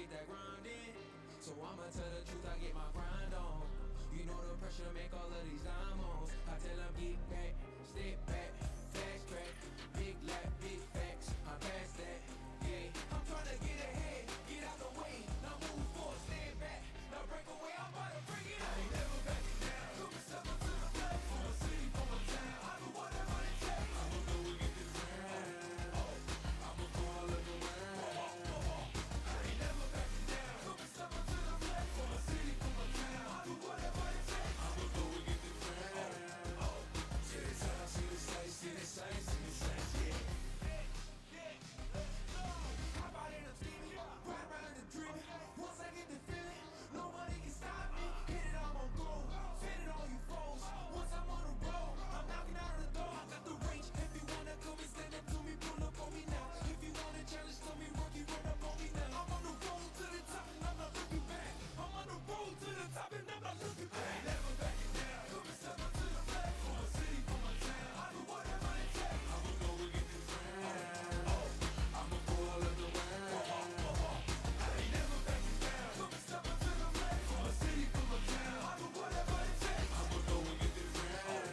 get that grind in. So I'ma tell the truth, I get my grind on. You know the pressure make all of these diamonds. I tell them get back, step back, fast track, big lap, big facts. I'm past that, yeah. I'm trying to get ahead, get out the way. Now move forward, stand back, now break away. I'm about to bring it. I ain't never backing down. Put myself up to the plate. For my city, for my town. I do whatever it takes. I'ma go and get this round. I'ma go all of the round. I ain't never backing down. Put myself up to the plate. For my city, for my town. I do whatever it takes. I'ma go and get this round. See this how, see this sight, see this sight, see this sight, yeah. Hop out in the steaming, ride around in the dreaming. Once I get the feeling, nobody can stop me. Hit it, I'm on go, fit it on you foes. Once I'm on the road, I'm knocking out of the door. I got the range, if you wanna come and stand up to me, pull up on me now. If you wanna challenge, tell me, rookie, run up on me now. I'm on the road to the top and I'm not looking back. I'm on the road to the top and I'm not looking back. I ain't never backing down. Put myself up to the flag, for my city, for my town. I do whatever it takes. I'ma go and get this round. I'ma go all of the round. I ain't never backing down. Put myself up to the flag, for my city, for my town. I do whatever it takes. I'ma go and get this round.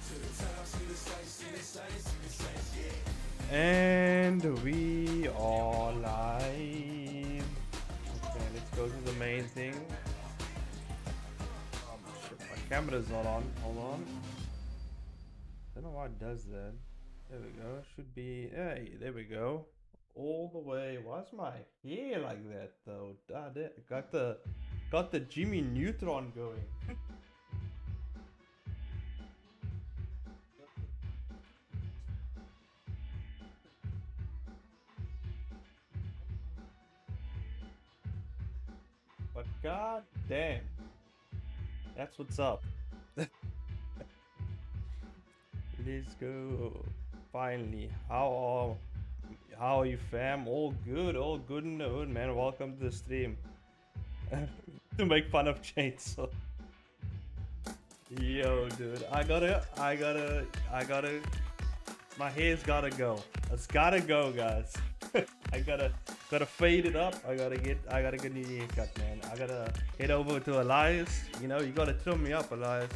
To the top, see the sights, see the sights, see the sights, yeah. And we are live. Okay, let's go to the main thing. Shit, my camera's not on. Hold on. Don't know why it does that. There we go. Should be. Hey, there we go. All the way. Why's my hair like that though? Got the Jimmy Neutron going. But god damn, that's what's up. Let's go. Finally, how are you, fam? All good in the hood, man. Welcome to the stream. To make fun of Chainsaw. Yo, dude, I gotta. My hair's gotta go. It's gotta go, guys. I gotta fade it up. I gotta get a new haircut, man. I gotta head over to Elias. You know, you gotta trim me up, Elias.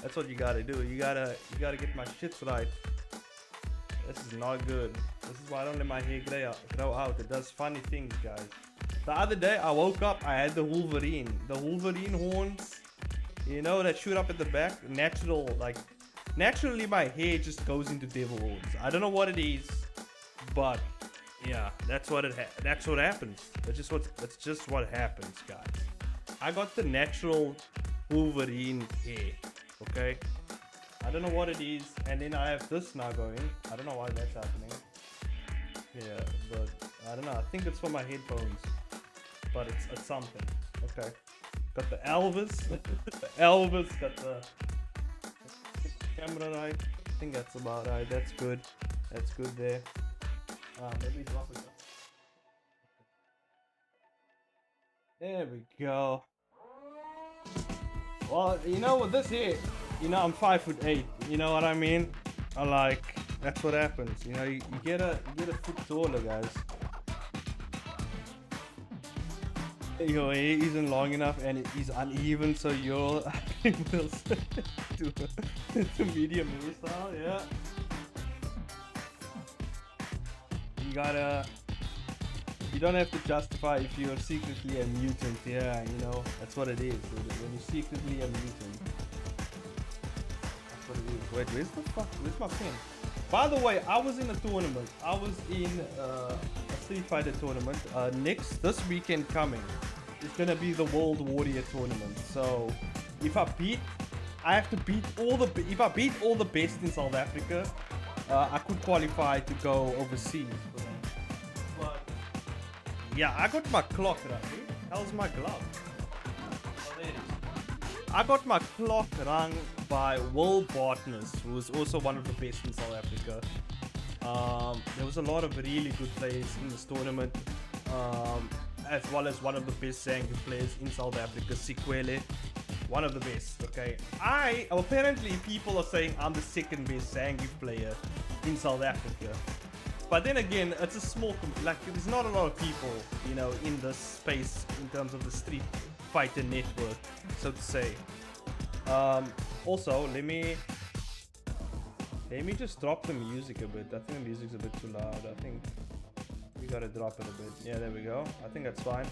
That's what you gotta do. You gotta get my shits right. This is not good. This is why I don't let my hair grow out. It does funny things, guys. The other day I woke up, I had the Wolverine horns. You know, that shoot up at the back. Naturally my hair just goes into devil horns. I don't know what it is, but yeah, that's what happens. That's just what happens, guys. I got the natural Wolverine hair, okay? I don't know what it is, and then I have this now going. I don't know why that's happening. Yeah, but I don't know. I think it's for my headphones, but it's something. Okay, got the Elvis, got the camera right. I think that's about right. That's good. That's good there. Maybe drop it. There we go. Well, you know, with this here, you know, I'm 5'8". You know what I mean? That's what happens. You know, you get a foot taller, guys. Your hair isn't long enough and it is uneven, so you're to medium hairstyle, yeah. You don't have to justify if you're secretly a mutant. Yeah, you know, that's what it is. When you're secretly a mutant. That's what it is. Wait, where's my pen? By the way, I was in a tournament. I was in a Street Fighter tournament. This weekend coming, it's gonna be the World Warrior tournament. So, if I beat all the best in South Africa, I could qualify to go overseas. But yeah, I got my clock rung. How's my glove? Oh, there it is. I got my clock rung by Will Bartness, who is also one of the best in South Africa. There was a lot of really good players in this tournament, as well as one of the best Zangief players in South Africa, Sikwele. One of the best, okay? Apparently people are saying I'm the second best Zangief player in South Africa. But then again, it's a small, like there's not a lot of people, you know, in this space in terms of the Street Fighter network, so to say. Also, let me just drop the music a bit. I think the music's a bit too loud. I think we gotta drop it a bit. Yeah, there we go. I think that's fine.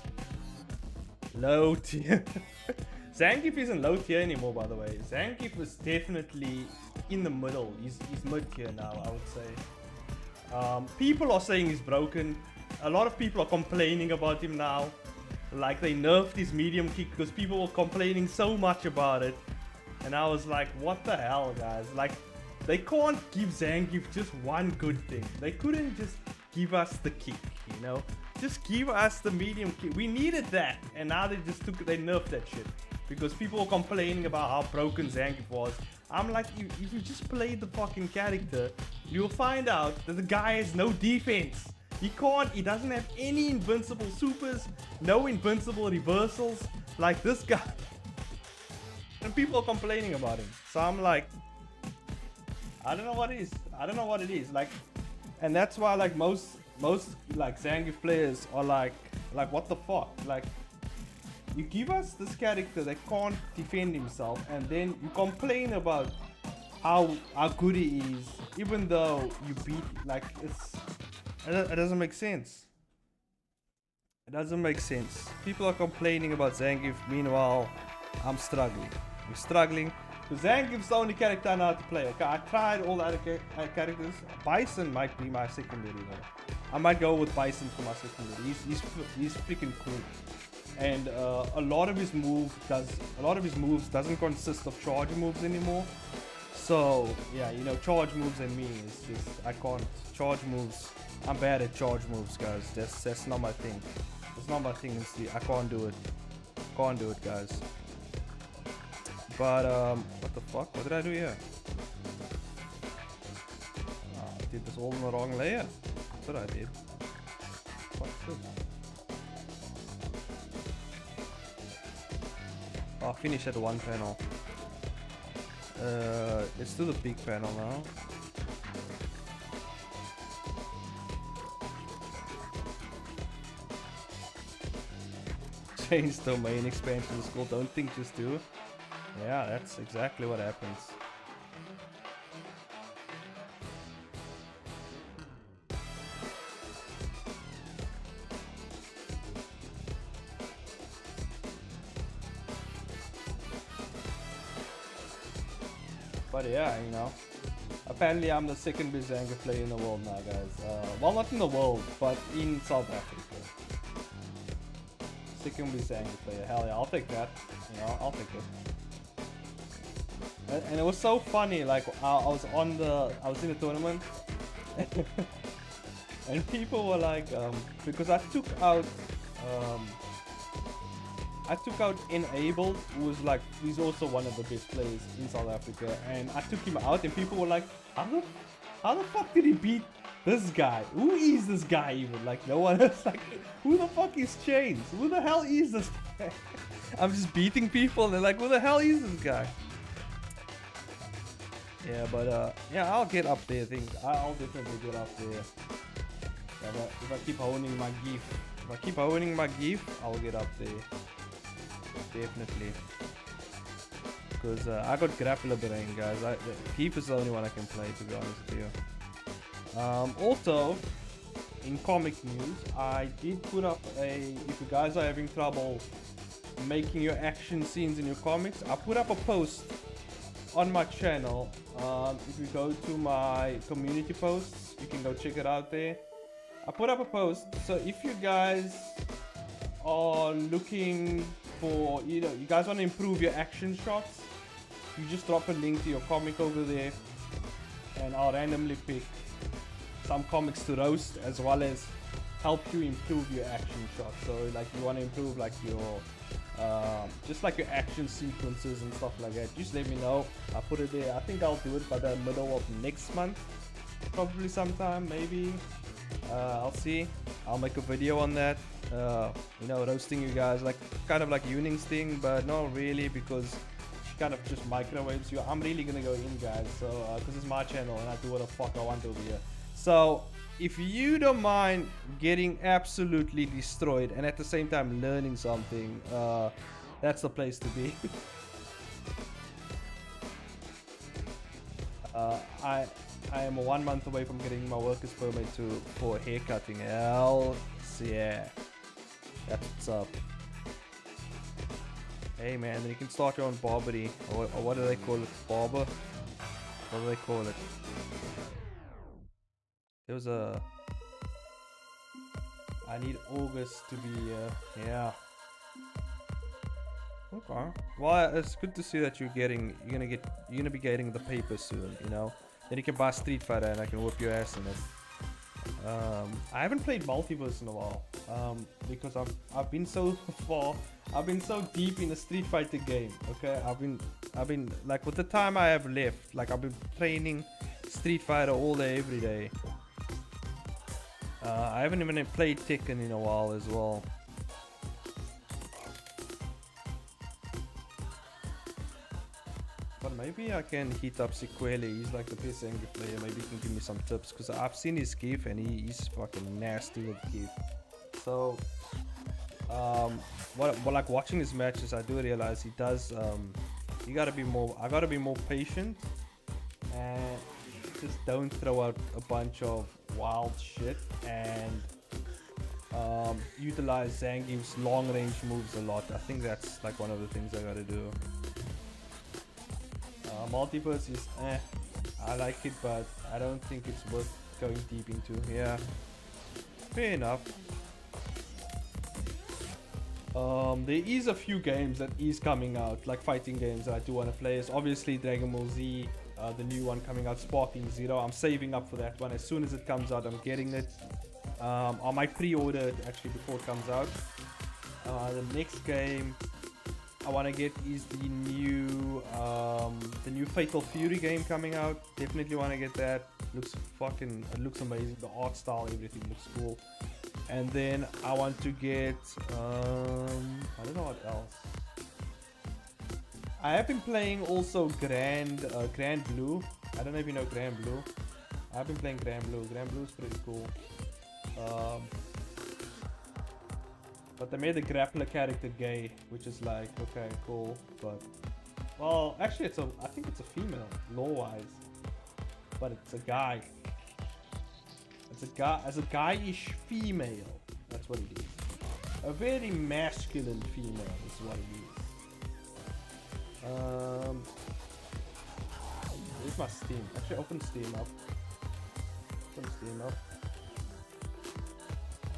Low tier. Zangief isn't low tier anymore, by the way. Zangief is definitely in the middle. He's mid tier now, I would say. People are saying he's broken. A lot of people are complaining about him now. Like they nerfed his medium kick because people were complaining so much about it. And I was like, what the hell, guys? Like, they can't give Zangief just one good thing. They couldn't just give us the kick, you know? Just give us the medium kick. We needed that. And now they nerfed that shit. Because people were complaining about how broken Zangief was. I'm like, if you just play the fucking character, you'll find out that the guy has no defense. He doesn't have any invincible supers, no invincible reversals. Like this guy. And people are complaining about him. So I'm like, I don't know what it is. I don't know what it is. Like, and that's why like most like Zangief players are like what the fuck? Like, you give us this character that can't defend himself, and then you complain about how good he is, even though you beat, like, it doesn't make sense. It doesn't make sense. People are complaining about Zangief. Meanwhile, I'm struggling. I'm struggling. Because Zangief's the only character I know how to play. Okay, I tried all the other characters. Bison might be my secondary though. I might go with Bison for my secondary. He's freaking cool. And a lot of his moves doesn't consist of charge moves anymore. So yeah, you know, charge moves and me is just, I can't charge moves. I'm bad at charge moves, guys. That's not my thing. It's not my thing. I can't do it. Can't do it, guys. But what the fuck? What did I do here? I did this all in the wrong layer. That's what I did. Fuck shit. I'll finish at one panel. Let's do the big panel now. Change domain expansion is cool. Don't think, just do. Yeah, that's exactly what happens. But yeah, you know, apparently I'm the second best Zangief player in the world now, guys. Well, not in the world, but in South Africa. Second best Zangief player. Hell yeah, I'll take that. You know, I'll take it. And it was so funny. Like I was in the tournament, and people were like, because I took out Enabled, who was like, he's also one of the best players in South Africa, and I took him out, and people were like, how the fuck did he beat this guy? Who is this guy even? Like, no one else. Like, who the fuck is Chains? Who the hell is this guy? I'm just beating people, and they're like, who the hell is this guy? Yeah, but yeah, I'll get up there. I think I'll definitely get up there. Yeah, if I keep honing my gift, I'll get up there. Definitely. Because I got grappler brain, guys. Gift is the only one I can play, to be honest with you. Also, in comic news, I did put up if you guys are having trouble making your action scenes in your comics, I put up a post on my channel. If you go to my community posts, you can go check it out there. I put up a post, so if you guys are looking for, you know, you guys want to improve your action shots, you just drop a link to your comic over there, and I'll randomly pick some comics to roast, as well as help you improve your action shots. So like, you want to improve like your just like your action sequences and stuff like that, just let me know. I'll put it there. I think I'll do it by the middle of next month, probably sometime, maybe. I'll see. I'll make a video on that, you know, roasting you guys, like kind of like Uning's thing, but not really, because she kind of just microwaves you. I'm really gonna go in, guys, so because it's my channel and I do what the fuck I want over here. So if you don't mind getting absolutely destroyed and at the same time learning something, that's the place to be. I am 1 month away from getting my workers permit for haircutting. Hell yeah, that's what's up. Hey man, then you can start your own barbery, or what do they call it? Barber? What do they call it? There was a... I need August to be, yeah. Okay. Well, it's good to see that you're gonna be getting the paper soon, you know? Then you can buy Street Fighter and I can whoop your ass in it. I haven't played Multiverse in a while, because I've been so far, I've been so deep in the Street Fighter game. Okay, I've been like, with the time I have left, like I've been training Street Fighter all day, every day. I haven't even played Tekken in a while as well. But maybe I can hit up Sequeli. He's like the best angry player. Maybe he can give me some tips, because I've seen his GIF and he's fucking nasty with GIF. So, like watching his matches, I do realize he does. You gotta be more. I gotta be more patient and just don't throw out a bunch of wild shit and utilize Zangief's long range moves a lot. I think that's like one of the things I gotta do. Multiverse is I like it, but I don't think it's worth going deep into. Yeah, fair enough. There is a few games that is coming out, like fighting games that I do want to play. Is obviously Dragon Ball Z, the new one coming out, Sparking Zero. I'm saving up for that one. As soon as it comes out, I'm getting it. I might pre-order it actually before it comes out. The next game I want to get is the new Fatal Fury game coming out. Definitely want to get that. It looks amazing. The art style, everything looks cool. And then I want to get I don't know what else. I have been playing also Grand Blue. I don't know if you know Grand Blue. I've been playing Grand Blue. Grand Blue is pretty cool. But they made the grappler character gay, which is like, okay, cool. But, well, actually I think it's a female, lore-wise. But it's a guy. As a guy-ish female. That's what it is. A very masculine female is what it is. Where's my Steam? Actually, open Steam up.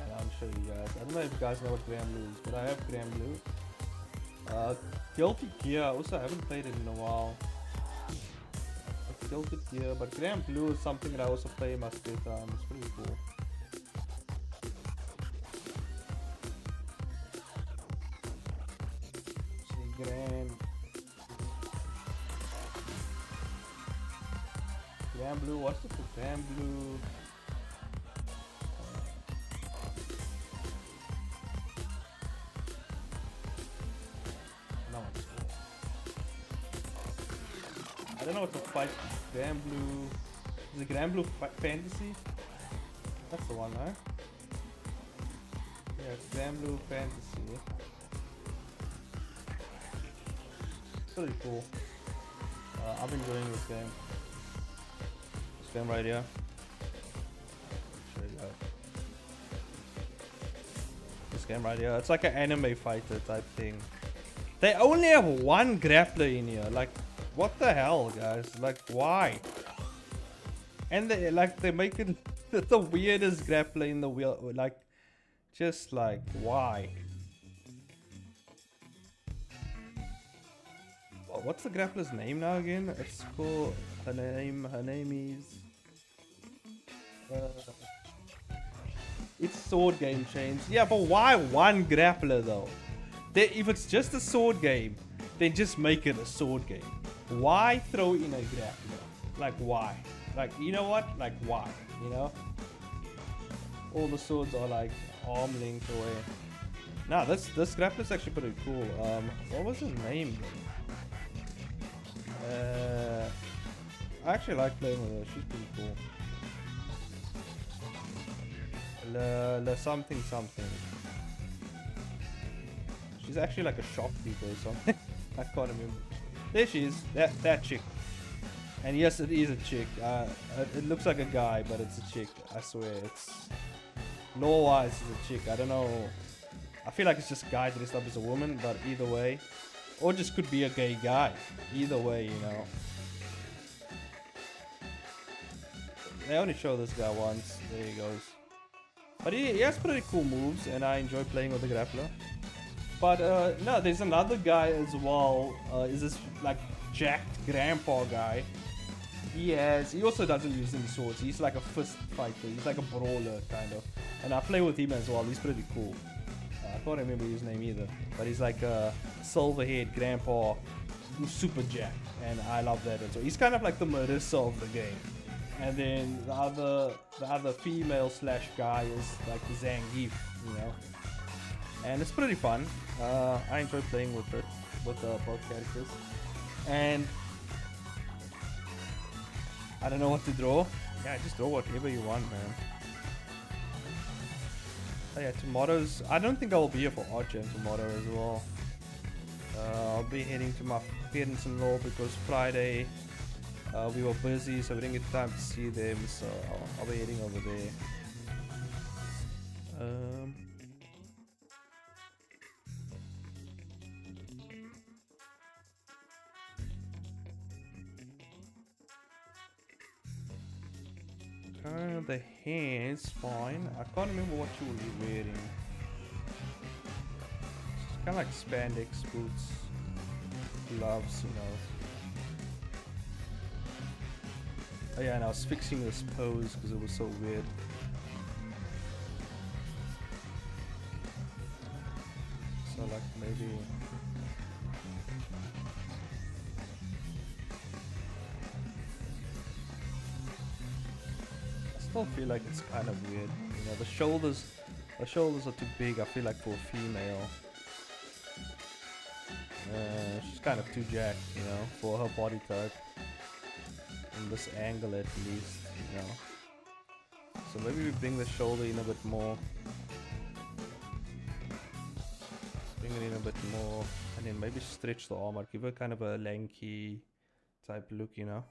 And I'll show you guys. I don't know if you guys know what Grand Blue is, but I have Grand Blue. Guilty Gear. Also, I haven't played it in a while. Guilty Gear, but Grand Blue is something that I also play in my spare time. It's pretty cool. Grand Blue, what's it for Grand Blue? No, it's cool. I don't know what to fight. Grand Blue. Is it Grand Blue Fantasy? That's the one, right? Yeah, it's Grand Blue Fantasy. Pretty cool. I've been enjoying this game. This game right here. Show you guys. This game right here. It's like an anime fighter type thing. They only have one grappler in here. Like, what the hell, guys? Like, why? And they make it the weirdest grappler in the wheel. Like, just like, why? What's the grappler's name now again? It's called, her name is it's Sword Game Chains. Yeah, but why one grappler though? If it's just a sword game, then just make it a sword game. Why throw in a grappler? Like, why? Like, you know what? Like, why? You know? All the swords are like arm length away. Nah, this grappler's actually pretty cool. What was his name? I actually like playing with her. She's pretty cool. Le something something. She's actually like a shopkeeper or something. I can't remember. There she is. That chick. And yes, it is a chick. It looks like a guy, but it's a chick. I swear, it's law-wise, it's a chick. I don't know. I feel like it's just a guy dressed up as a woman, but either way, or just could be a gay guy. Either way, you know. They only show this guy once. There he goes. But he has pretty cool moves, and I enjoy playing with the grappler. But no, there's another guy as well. Is this like jacked grandpa guy? He also doesn't use any swords. He's like a fist fighter. He's like a brawler kind of. And I play with him as well. He's pretty cool. I can't remember his name either. But he's like a silver-haired grandpa who's super jacked, and I love that as well. He's kind of like the Marissa of the game. And then the other female slash guy is like the Zangief, you know. And it's pretty fun. I enjoy playing with it, with both characters. And I don't know what to draw. Yeah, just draw whatever you want, man. Oh yeah, tomorrow's... I don't think I will be here for Art Jam tomorrow as well. I'll be heading to my parents-in-law because Friday we were busy, so we didn't get time to see them. So I'll be heading over there. The hair's fine. I can't remember what you were wearing. It's kind of like spandex boots, gloves, you know. Oh yeah, and I was fixing this pose because it was so weird. So like maybe... I still feel like it's kind of weird, you know. The shoulders are too big. I feel like for a female, she's kind of too jacked, you know, for her body type. In this angle at least, you know. So maybe we bring the shoulder in a bit more. Bring it in a bit more, and then maybe stretch the arm out. Give her kind of a lanky type look, you know.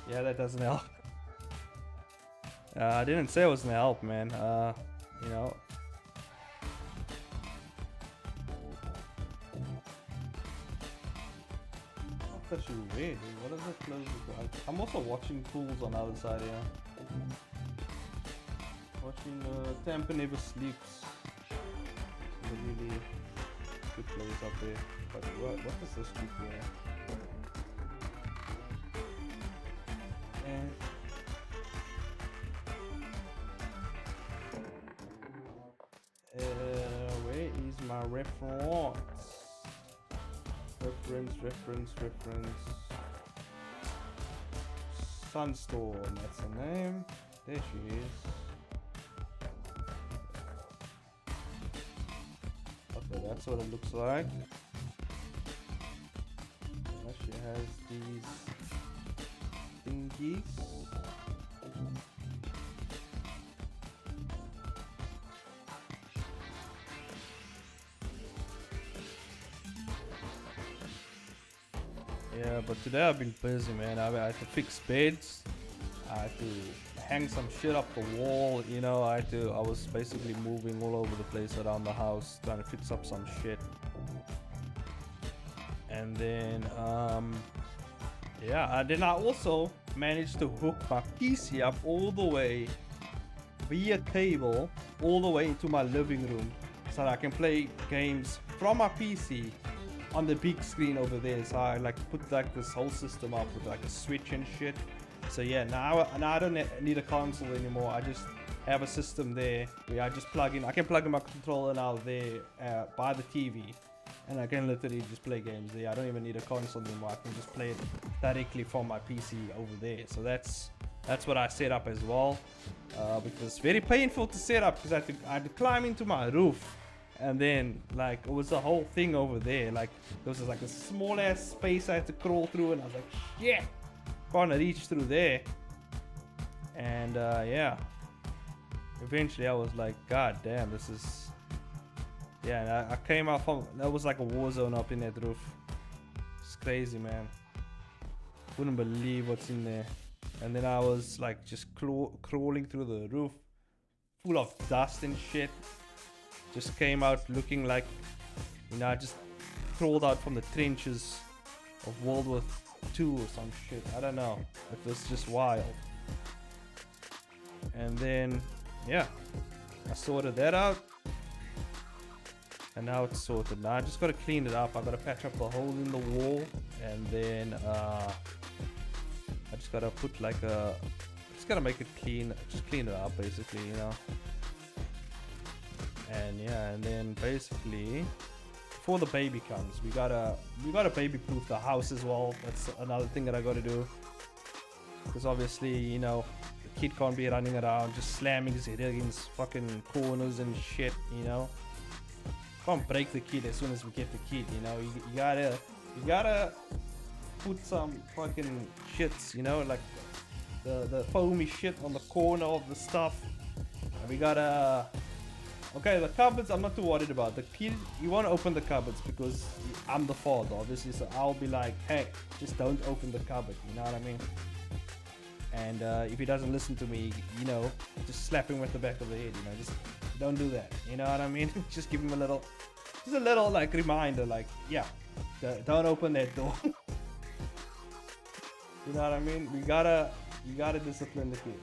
Yeah, that doesn't help. I didn't say it was gonna help, man. You know. What does she wear? What are the clothes? I'm also watching pools on the other side here. Watching Tampa Never Sleeps. It's a really good place up there. But what does this look wear? And where is my reference? Reference. Sunstorm, that's her name. There she is. Okay, that's what it looks like. Now she has these thingies. Yeah, but today I've been busy, man. I had to fix beds. I had to hang some shit up the wall, you know. I was basically moving all over the place around the house, trying to fix up some shit. And then, yeah, then I also managed to hook my PC up all the way via cable, all the way into my living room, so that I can play games from my PC on the big screen over there. So I like put like this whole system up with like a switch and shit. So yeah, now I don't need a console anymore. I just have a system there where I just plug in. I can plug in my controller now there by the TV, and I can literally just play games there. I don't even need a console anymore. I can just play it directly from my PC over there. So that's what I set up as well, because it's very painful to set up because I had to climb into my roof. And then, like, it was a whole thing over there. Like, there was like a small ass space I had to crawl through, and I was like, shit, can't reach through there. And yeah, eventually I was like, God damn, this is. Yeah, and I came out from. That was like a war zone up in that roof. It's crazy, man. Wouldn't believe what's in there. And then I was like just crawling through the roof, full of dust and shit. Just came out looking like, I just crawled out from the trenches of World War II or some shit. I don't know. It was just wild. And then, yeah, I sorted that out. And now it's sorted. Now I just gotta clean it up. I gotta patch up the hole in the wall, and then I just gotta put like a. Just gotta make it clean. Just clean it up, basically, And yeah, and then basically, before the baby comes, we gotta baby-proof the house as well. That's another thing that I gotta do. Because obviously, the kid can't be running around just slamming his head against fucking corners and shit, Can't break the kid as soon as we get the kid, You gotta put some fucking shits, like the foamy shit on the corner of the stuff. And we gotta. Okay, the cupboards I'm not too worried about. The kid, you want to open the cupboards because I'm the father, obviously. So I'll be like, hey, just don't open the cupboard. You know what I mean? And if he doesn't listen to me, just slap him with the back of the head. Just don't do that. You know what I mean? Just give him a little like reminder, like, yeah, don't open that door. You know what I mean? You gotta discipline the kid.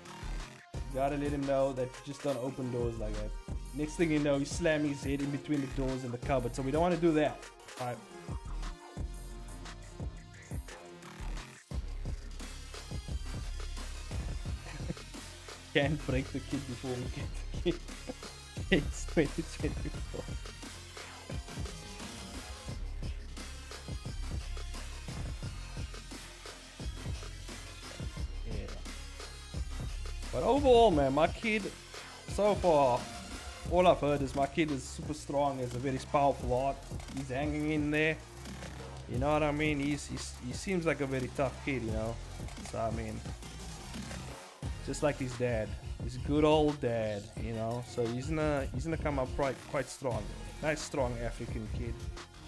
You gotta let him know that you just don't open doors like that. Next thing you know, he's slamming his head in between the doors and the cupboard. So we don't want to do that. Alright. Can't break the kid before we get the kid. It's 2024. Yeah. But overall, man, my kid, so far, all I've heard is my kid is super strong, has a very powerful heart. He's hanging in there. You know what I mean? He seems like a very tough kid, So I mean, just like his dad, his good old dad, So he's gonna come up quite strong. Nice strong African kid.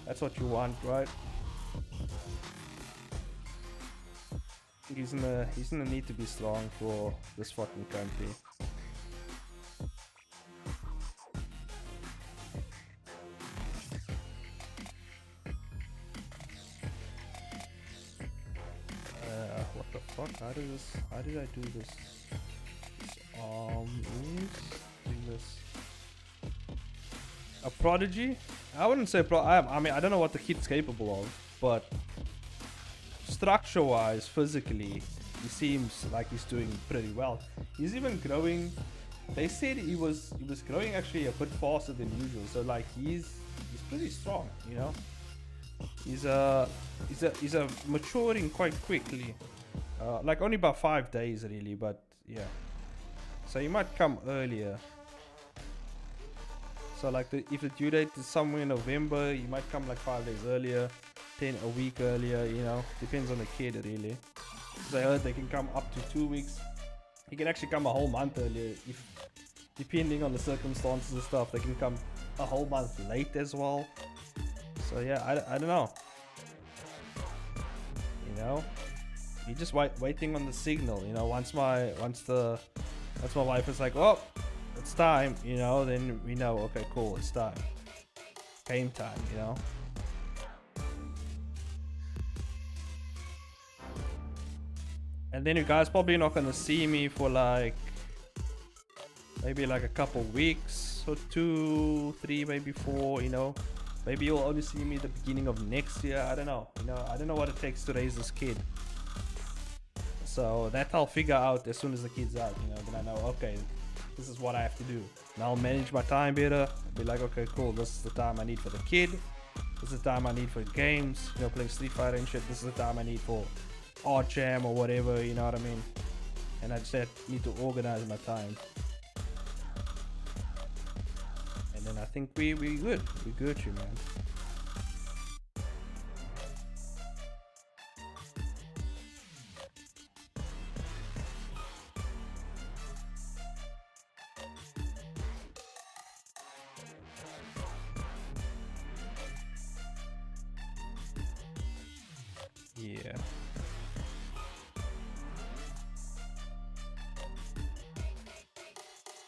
That's what you want, right? He's gonna need to be strong for this fucking country. What the fuck? How did I do this? Do this. A prodigy? I wouldn't say I mean, I don't know what the kid's capable of, but structure-wise, physically, he seems like he's doing pretty well. He's even growing. They said he was growing actually a bit faster than usual. So like he's pretty strong, He's maturing quite quickly. Like only about 5 days really, but yeah. So he might come earlier. So like if the due date is somewhere in November, he might come like 5 days earlier, 10 a week earlier, Depends on the kid really. Because I heard they can come up to 2 weeks. He can actually come a whole month earlier if, depending on the circumstances and stuff. They can come a whole month late as well. So yeah, I don't know. You're just waiting on the signal. Once my wife is like, oh, it's time, then we know, okay, cool, it's time. Game time, And then you guys probably not gonna see me for like maybe like a couple weeks or 2, 3, maybe 4, Maybe you'll only see me at the beginning of next year. I don't know. I don't know what it takes to raise this kid. So that I'll figure out as soon as the kid's out, Then I know, okay, this is what I have to do. And I'll manage my time better. I'll be like, okay, cool. This is the time I need for the kid. This is the time I need for games. Playing Street Fighter and shit. This is the time I need for Art Jam or whatever. You know what I mean? And I just need to organize my time. And then I think we good. We good, you man. Yeah.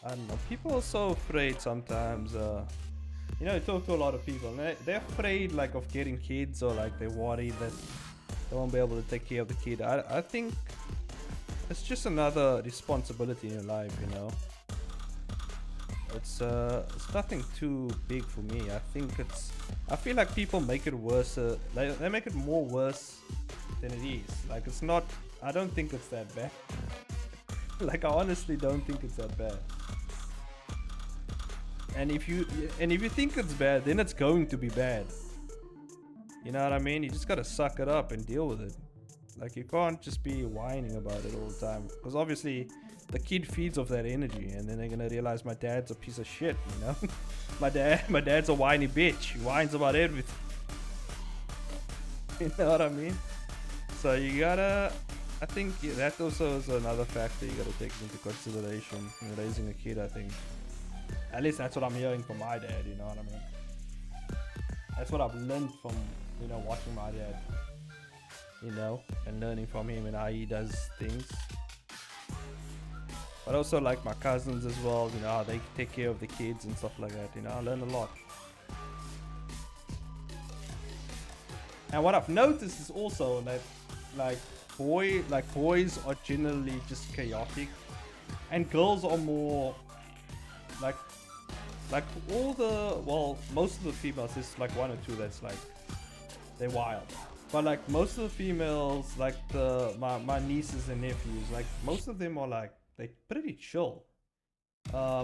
I don't know. People are so afraid sometimes. You know, I talk to a lot of people, and they're afraid like of getting kids, or like they're worried that they won't be able to take care of the kid. I think it's just another responsibility in your life, you know. It's nothing too big for me. I feel like people make it worse. They make it more worse than it is. Like it's not. I don't think it's that bad. Like I honestly don't think it's that bad. And if you think it's bad, then it's going to be bad. You know what I mean? You just gotta suck it up and deal with it. Like you can't just be whining about it all the time, because obviously the kid feeds off that energy, and then they're gonna realize my dad's a piece of shit. You know, my dad's a whiny bitch. He whines about everything. You know what I mean? So you gotta. I think that also is another factor you gotta take into consideration when raising a kid. I think. At least that's what I'm hearing from my dad, you know what I mean? That's what I've learned from, you know, watching my dad, you know, and learning from him and how he does things. But also like my cousins as well, you know, how they take care of the kids and stuff like that, you know, I learn a lot. And what I've noticed is also that boys are generally just chaotic, and girls are more like most of the females, there's like one or two that's like they're wild, but like most of the females, like my nieces and nephews, like most of them are like they're pretty chill.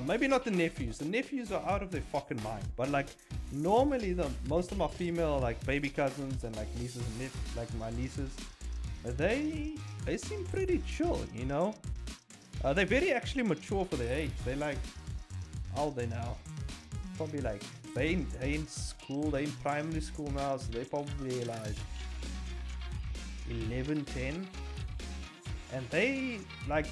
Maybe not the nephews are out of their fucking mind, but like normally most of my female like baby cousins and like nieces and like my nieces, they seem pretty chill, you know. They're very actually mature for their age. They like, how old are they now? Probably like they in school, they in primary school now, so they probably like 11, 10, and they like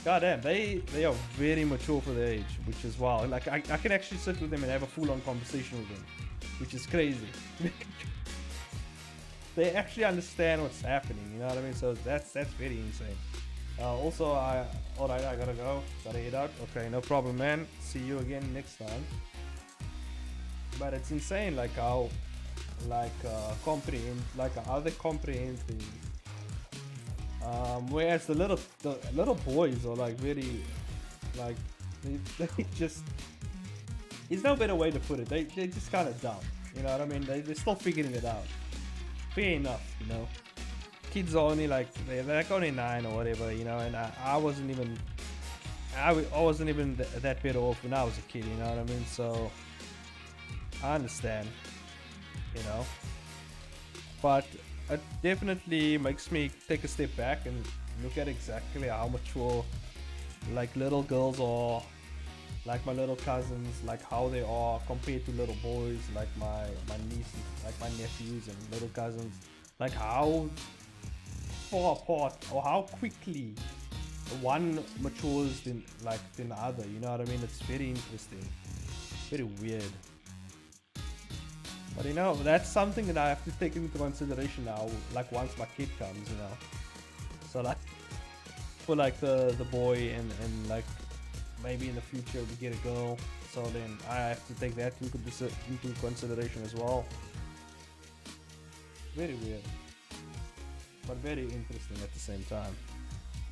goddamn, they are very mature for their age, which is wild. Like I can actually sit with them and have a full-on conversation with them, which is crazy. They actually understand what's happening, you know what I mean? So that's very insane. Also, alright, I gotta go. Gotta head out. Okay, no problem, man. See you again next time. But it's insane, like how, how they comprehend things. Whereas the little boys are like very, like, they just. There's no better way to put it. They're just kind of dumb. You know what I mean? They're still figuring it out. Fair enough, you know. Kids are only like they're like only 9 or whatever, you know, and I wasn't even that better off when I was a kid, you know what I mean? So I understand, you know, but it definitely makes me take a step back and look at exactly how mature like little girls are, like my little cousins, like how they are compared to little boys, like my nieces, like my nephews and little cousins, like how far apart or how quickly one matures than the other, you know what I mean? It's very interesting, very weird. But you know, that's something that I have to take into consideration now, like once my kid comes, you know. So like for like the boy and like maybe in the future we get a girl, so then I have to take that into consideration as well. Very weird, but very interesting at the same time.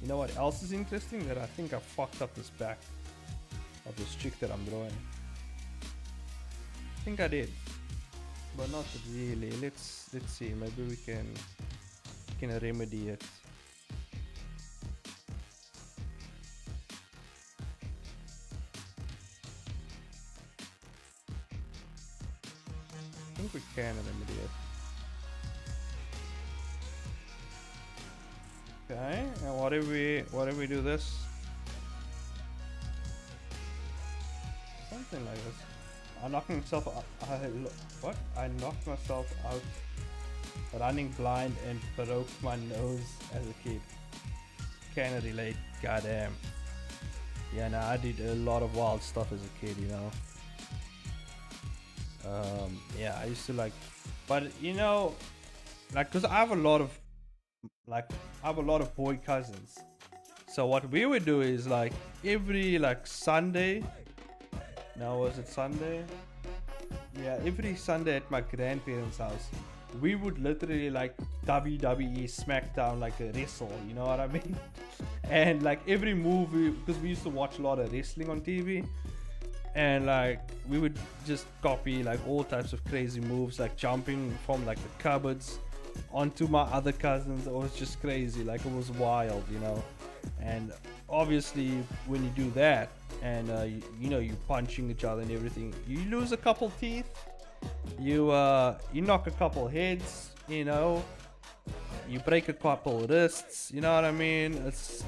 You know what else is interesting? That I think I fucked up this back of this chick that I'm drawing. I think I did, but not really. Let's see. Maybe we can remedy it. I think we can remedy it. Okay, and what if we do this? Something like this. I knocked myself out. I knocked myself out running blind and broke my nose as a kid. Can relate, goddamn. Yeah, no, I did a lot of wild stuff as a kid, you know. Yeah, I used to like, but you know, Like, cause I have a lot of boy cousins. So what we would do is like every like Sunday. Now was it Sunday? Yeah, every Sunday at my grandparents' house, we would literally like WWE SmackDown like a wrestle, you know what I mean? And like every movie, because we used to watch a lot of wrestling on TV, and like we would just copy like all types of crazy moves, like jumping from like the cupboards onto my other cousins. It was just crazy, like it was wild, you know. And obviously when you do that and you know, you're punching each other and everything, you lose a couple teeth, you knock a couple heads, you know, you break a couple wrists, you know what I mean? It's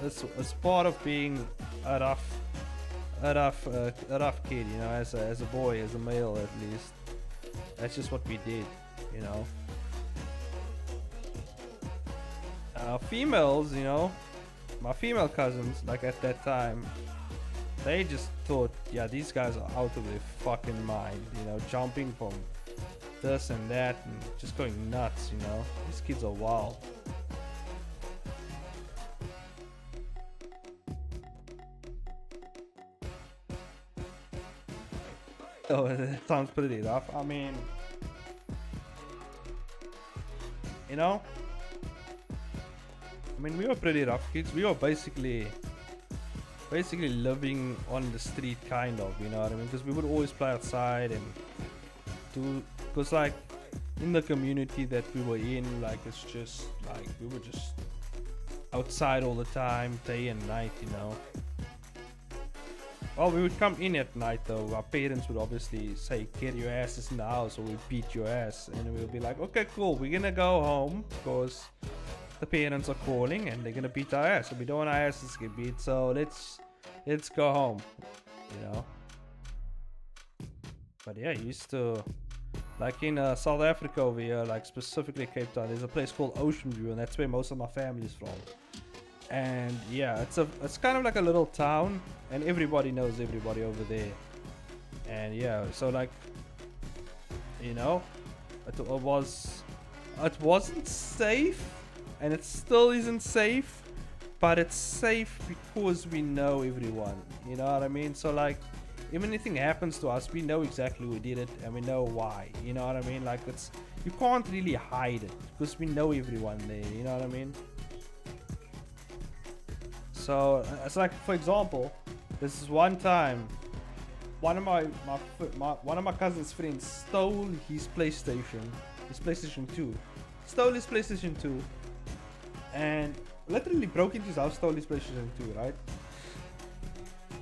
part of being a rough kid, you know, as a boy, as a male at least. That's just what we did, you know. Females, you know, my female cousins, like at that time, they just thought, yeah, these guys are out of their fucking mind, you know, jumping from this and that and just going nuts, you know. These kids are wild. Oh, that sounds pretty rough. I mean, you know, we were pretty rough kids. We were basically living on the street, kind of, you know what I mean? Because we would always play outside and do, because like in the community that we were in, like it's just like we were just outside all the time, day and night, you know. Well, we would come in at night though. Our parents would obviously say, get your asses in the house, or we beat your ass. And we'll be like, okay, cool, we're gonna go home because the parents are calling and they're gonna beat our ass. So we don't want our asses to get beat, so let's go home, you know. But yeah, used to, like in South Africa over here, like specifically Cape Town, there's a place called Ocean View, and that's where most of my family's from. And yeah, it's kind of like a little town, and everybody knows everybody over there. And yeah, so like, you know, it wasn't safe, and it still isn't safe, but it's safe because we know everyone, you know what I mean? So like, if anything happens to us, we know exactly who did it and we know why, you know what I mean? Like, it's, you can't really hide it because we know everyone there, you know what I mean? So it's like, for example, this is one time one of my cousin's friends stole his PlayStation 2, and literally broke into his house, stole his PlayStation 2, right?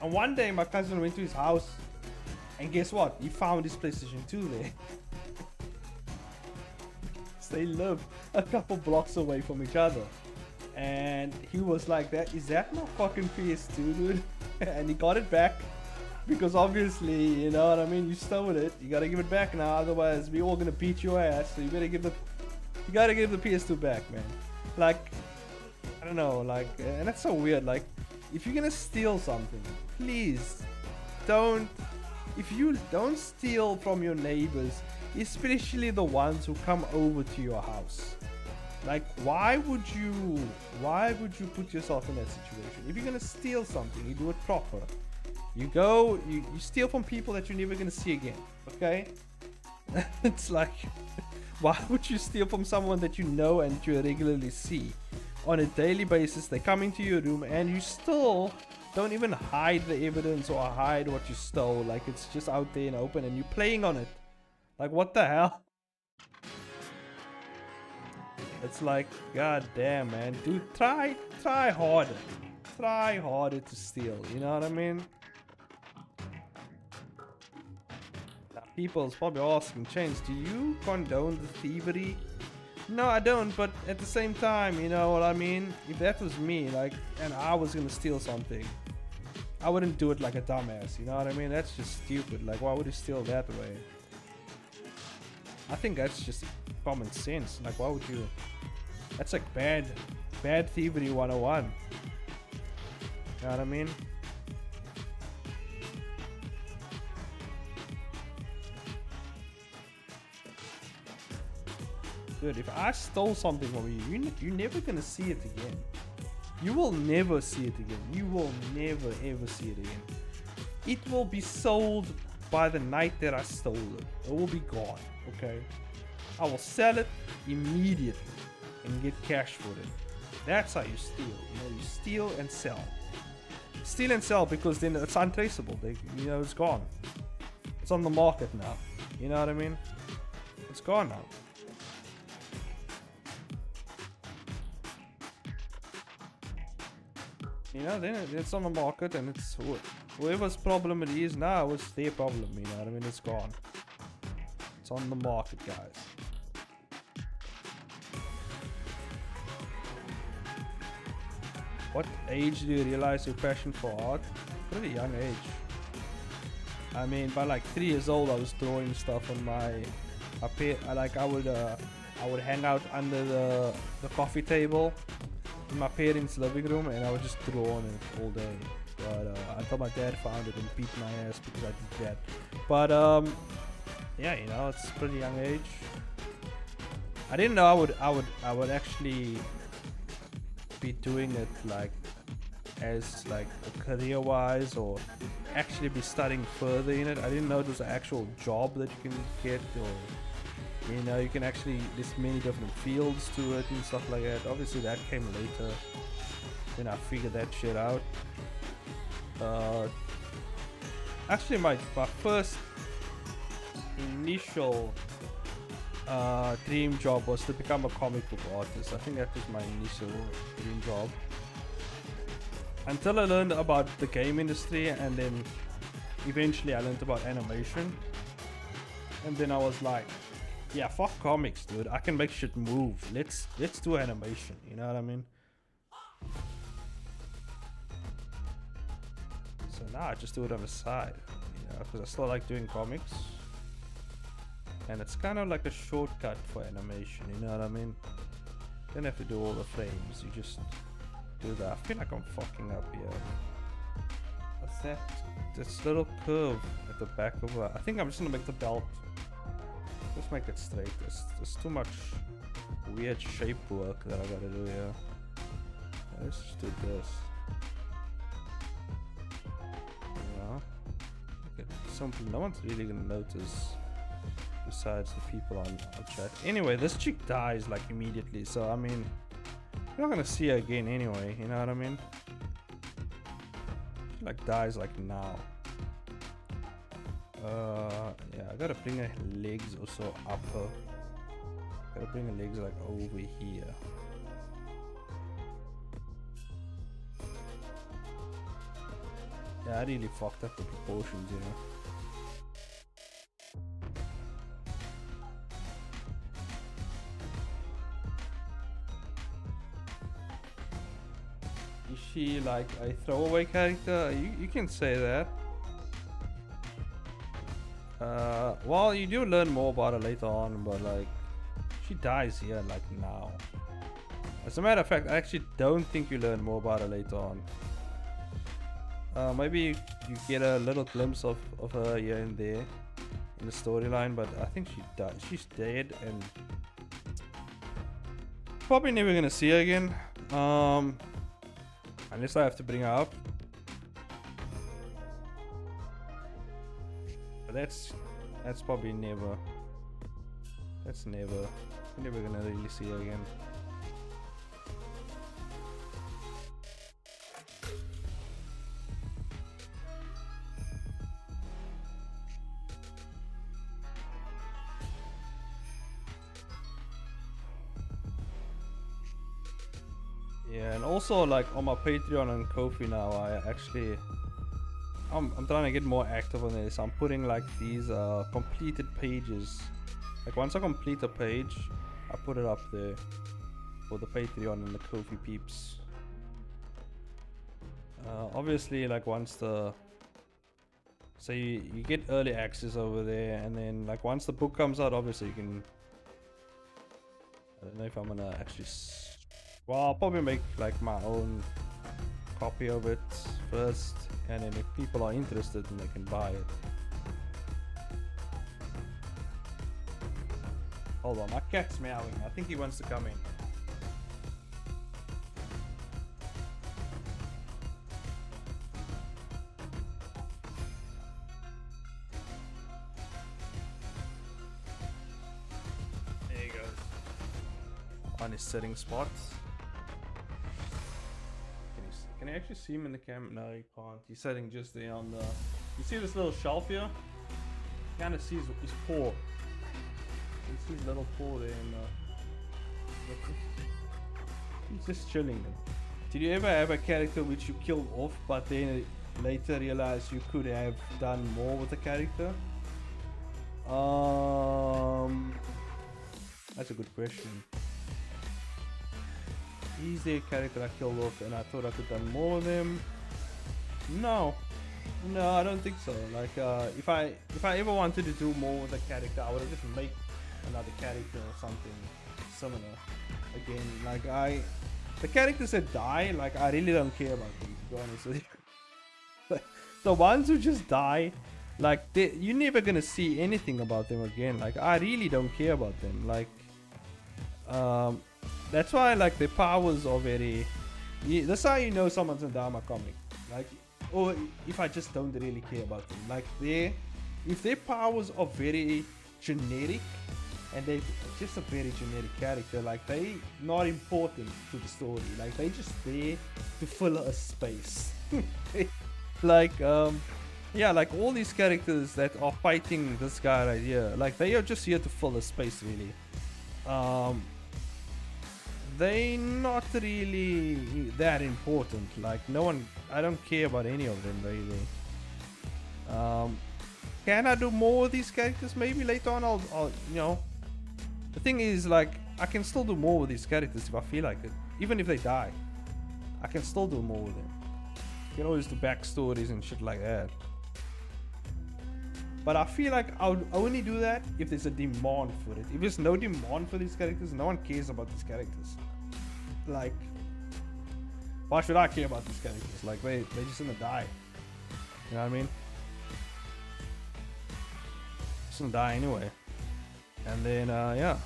And one day my cousin went to his house, and guess what? He found his PlayStation 2 there. So they live a couple blocks away from each other. And he was like, is that my fucking PS2, dude? And he got it back. Because obviously, you know what I mean, you stole it. You gotta give it back now, otherwise we all gonna beat your ass. So you gotta give the PS2 back, man. Like, I don't know, like, and that's so weird. Like, if you're gonna steal something, please don't steal from your neighbors, especially the ones who come over to your house. Like, why would you put yourself in that situation? If you're gonna steal something, you do it proper. You steal from people that you're never gonna see again, okay? It's like, why would you steal from someone that you know and you regularly see on a daily basis? They come into your room and you still don't even hide the evidence or hide what you stole. Like, it's just out there and open and you're playing on it. Like, what the hell? It's like, god damn, man. Dude, try harder. Try harder to steal, you know what I mean? Now, people's probably asking, Chains, do you condone the thievery? No, I don't, but at the same time, you know what I mean? If that was me, like, and I was gonna steal something, I wouldn't do it like a dumbass, you know what I mean? That's just stupid. Like, why would you steal that way? I think that's just common sense. Like, why would you? That's like bad thievery 101. You know what I mean? Dude, if I stole something from you, you're never gonna see it again. You will never see it again. You will never ever see it again. It will be sold by the night that I stole it. It will be gone, okay? I will sell it immediately and get cash for it. That's how you steal. You know, you steal and sell. Steal and sell because then it's untraceable. It's gone. It's on the market now. You know what I mean? It's gone now. You know, then it's on the market and it's whoever's problem it is now, it's their problem. You know what I mean? It's gone. It's on the market, guys. What age do you realize your passion for art? Pretty young age. I mean, by like 3 years old, I was drawing stuff on I would hang out under the coffee table in my parents' living room, and I would just draw on it all day. But until my dad found it and beat my ass because I did that. But yeah, you know, it's pretty young age. I didn't know I would actually be doing it like as like career wise, or actually be studying further in it. I didn't know it was an actual job that you can get, or you know, you can actually, there's many different fields to it and stuff like that. Obviously that came later when I figured that shit out. Actually my first initial dream job was to become a comic book artist. I think that was my initial dream job, until I learned about the game industry, and then eventually I learned about animation, and then I was like, yeah, fuck comics, dude, I can make shit move. Let's do animation, you know what I mean? So now I just do it on the side, you know, because I still like doing comics. And it's kind of like a shortcut for animation, you know what I mean? You don't have to do all the frames, you just do that. I feel like I'm fucking up here. What's that? This little curve at the back of her. I think I'm just gonna make the belt. Just make it straight. There's too much weird shape work that I gotta do here. Yeah, let's just do this. Yeah. Okay. Something no one's really gonna notice besides the people on chat. Anyway, this chick dies like immediately, so I mean, you're not gonna see her again anyway, you know what I mean? She like dies like now. Yeah, I gotta bring her legs also up her. Gotta bring her legs like over here. Yeah, I really fucked up the proportions, you know. Is she like a throwaway character? You can say that. Well, you do learn more about her later on, but like, she dies here like now. As a matter of fact, I actually don't think you learn more about her later on. Maybe you get a little glimpse of her here and there in the storyline, but I think she died. She's dead, and probably never gonna see her again. Unless I have to bring her up. But that's probably never. That's never. You're never gonna really see her again. Yeah, and also like on my Patreon and Ko-fi now, I'm trying to get more active on this. I'm putting like these completed pages. Like once I complete a page, I put it up there for the Patreon and the Ko-fi peeps. Obviously, like once so you get early access over there, and then like once the book comes out, obviously you can. I don't know if I'm gonna actually. Well, I'll probably make like my own copy of it first, and then if people are interested, then they can buy it. Hold on, my cat's meowing. I think he wants to come in. There he goes. On his sitting spots. Can you actually see him in the camera? No, you can't. He's sitting just there on the... You see this little shelf here? You kind of see his paw. You see his little paw there in the... He's just chilling there. Did you ever have a character which you killed off, but then later realized you could have done more with the character? That's a good question. Is there a character I killed off and I thought I could have done more with him? No, I don't think so. Like, if I ever wanted to do more with a character, I would have just made another character or something similar. Again, like the characters that die, like I really don't care about them, to be honest with you. The ones who just die, like you're never gonna see anything about them again. Like I really don't care about them. Like, that's why like their powers are very. That's how you know someone's a Dharma comic. Like, or if I just don't really care about them. Like if their powers are very generic. And they're just a very generic character, like they not important to the story, like they just there to fill a space. Like yeah, like all these characters that are fighting this guy right here, like they are just here to fill a space really. They not really that important, like no one, I don't care about any of them really. Can I do more of these characters? Maybe later on I'll you know. The thing is, like, I can still do more with these characters if I feel like it. Even if they die, I can still do more with them. You can always do backstories and shit like that. But I feel like I would only do that if there's a demand for it. If there's no demand for these characters, no one cares about these characters. Like, why should I care about these characters? Like, they're just gonna die. You know what I mean? Just gonna die anyway. And then, yeah.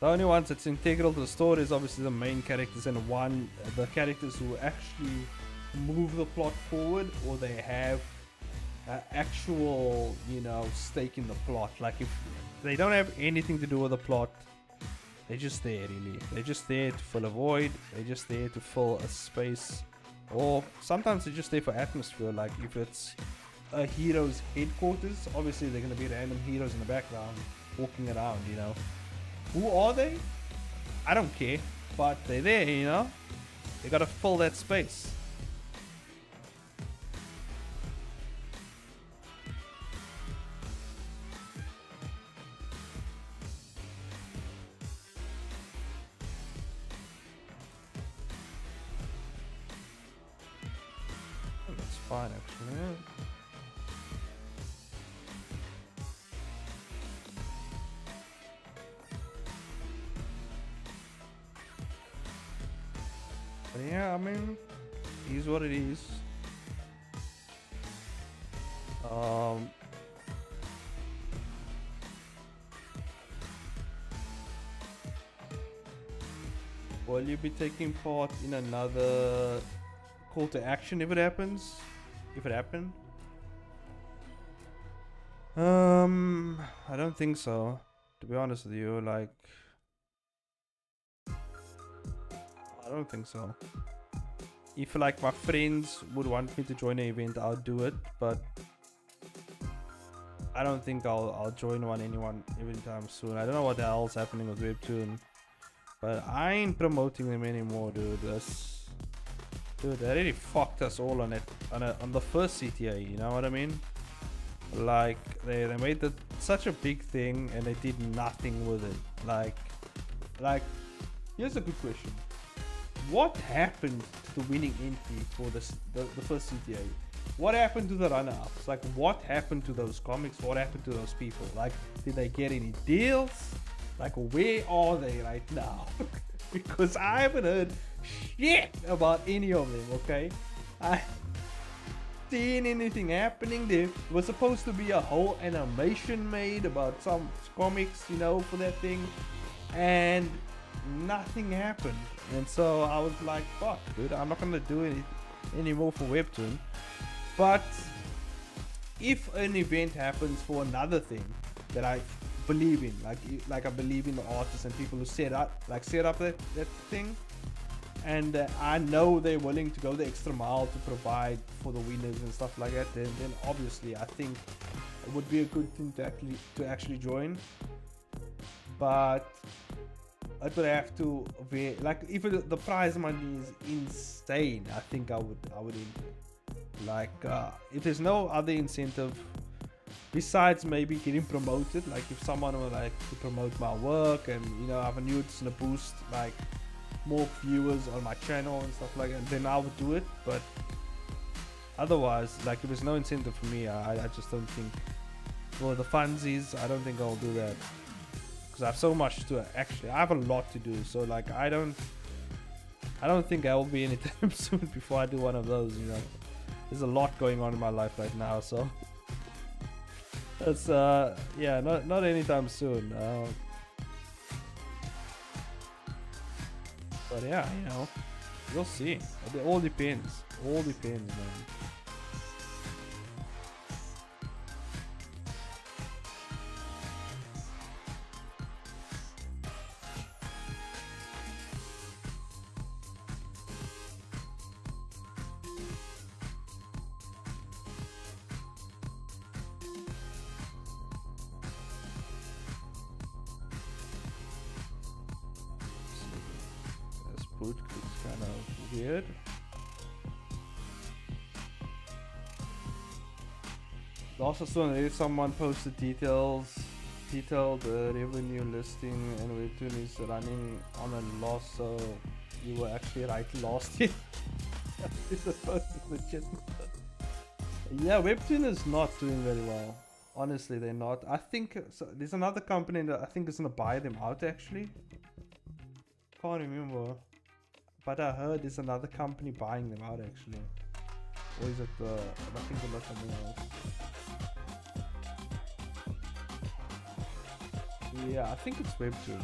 The only ones that's integral to the story is obviously the main characters and the characters who actually move the plot forward, or they have actual, you know, stake in the plot. Like if they don't have anything to do with the plot, they're just there really. They're just there to fill a void. They're just there to fill a space. Or sometimes they're just there for atmosphere. Like if it's a hero's headquarters, obviously they're going to be random heroes in the background walking around, you know. Who are they? I don't care, but they're there, you know. They gotta fill that space. That's fine actually. Yeah. But yeah, I mean, it is what it is. Will you be taking part in another call to action if it happens? If it happened? I don't think so. To be honest with you, like, I don't think so. If like my friends would want me to join an event, I'll do it, but I don't think I'll join anyone anytime soon. I don't know what the hell's happening with Webtoon, but I ain't promoting them anymore, dude. Dude, they really fucked us all on it on the first CTA. You know what I mean? Like they made it such a big thing and they did nothing with it. Like here's a good question. What happened to the winning entry for the first CTA? What happened to the runner-ups? Like, what happened to those comics? What happened to those people? Like, did they get any deals? Like, where are they right now? Because I haven't heard shit about any of them, okay? seen anything happening. There was supposed to be a whole animation made about some comics, you know, for that thing, and nothing happened. And so I was like, fuck, dude, I'm not gonna do it anymore for Webtoon. But if an event happens for another thing that I believe in, like I believe in the artists and people who set up that thing, and I know they're willing to go the extra mile to provide for the winners and stuff like that, then obviously I think it would be a good thing to actually join. But it would have to be like, if the prize money is insane, I think I would enter. Like if there's no other incentive besides maybe getting promoted, like if someone would like to promote my work and, you know, I knew it's gonna boost like more viewers on my channel and stuff like that, then I would do it. But otherwise, like, if there's no incentive for me, I just don't think, for the funsies, I don't think I'll do that, because I have so much to actually, I have a lot to do. So like I don't think I will be anytime soon before I do one of those, you know. There's a lot going on in my life right now, so it's yeah, not anytime soon. But yeah, you know, we'll see. It all depends. All depends, man. It's kind of weird. Also, so someone posted detailed revenue listing, and Webtoon is running on a loss, so you were actually right last year. Yeah, Webtoon is not doing very well. Honestly, they're not. I think so, there's another company that I think is gonna buy them out actually. Can't remember. But I heard there's another company buying them out actually. Or is it I think it's not something else. Yeah, I think it's Webtoon.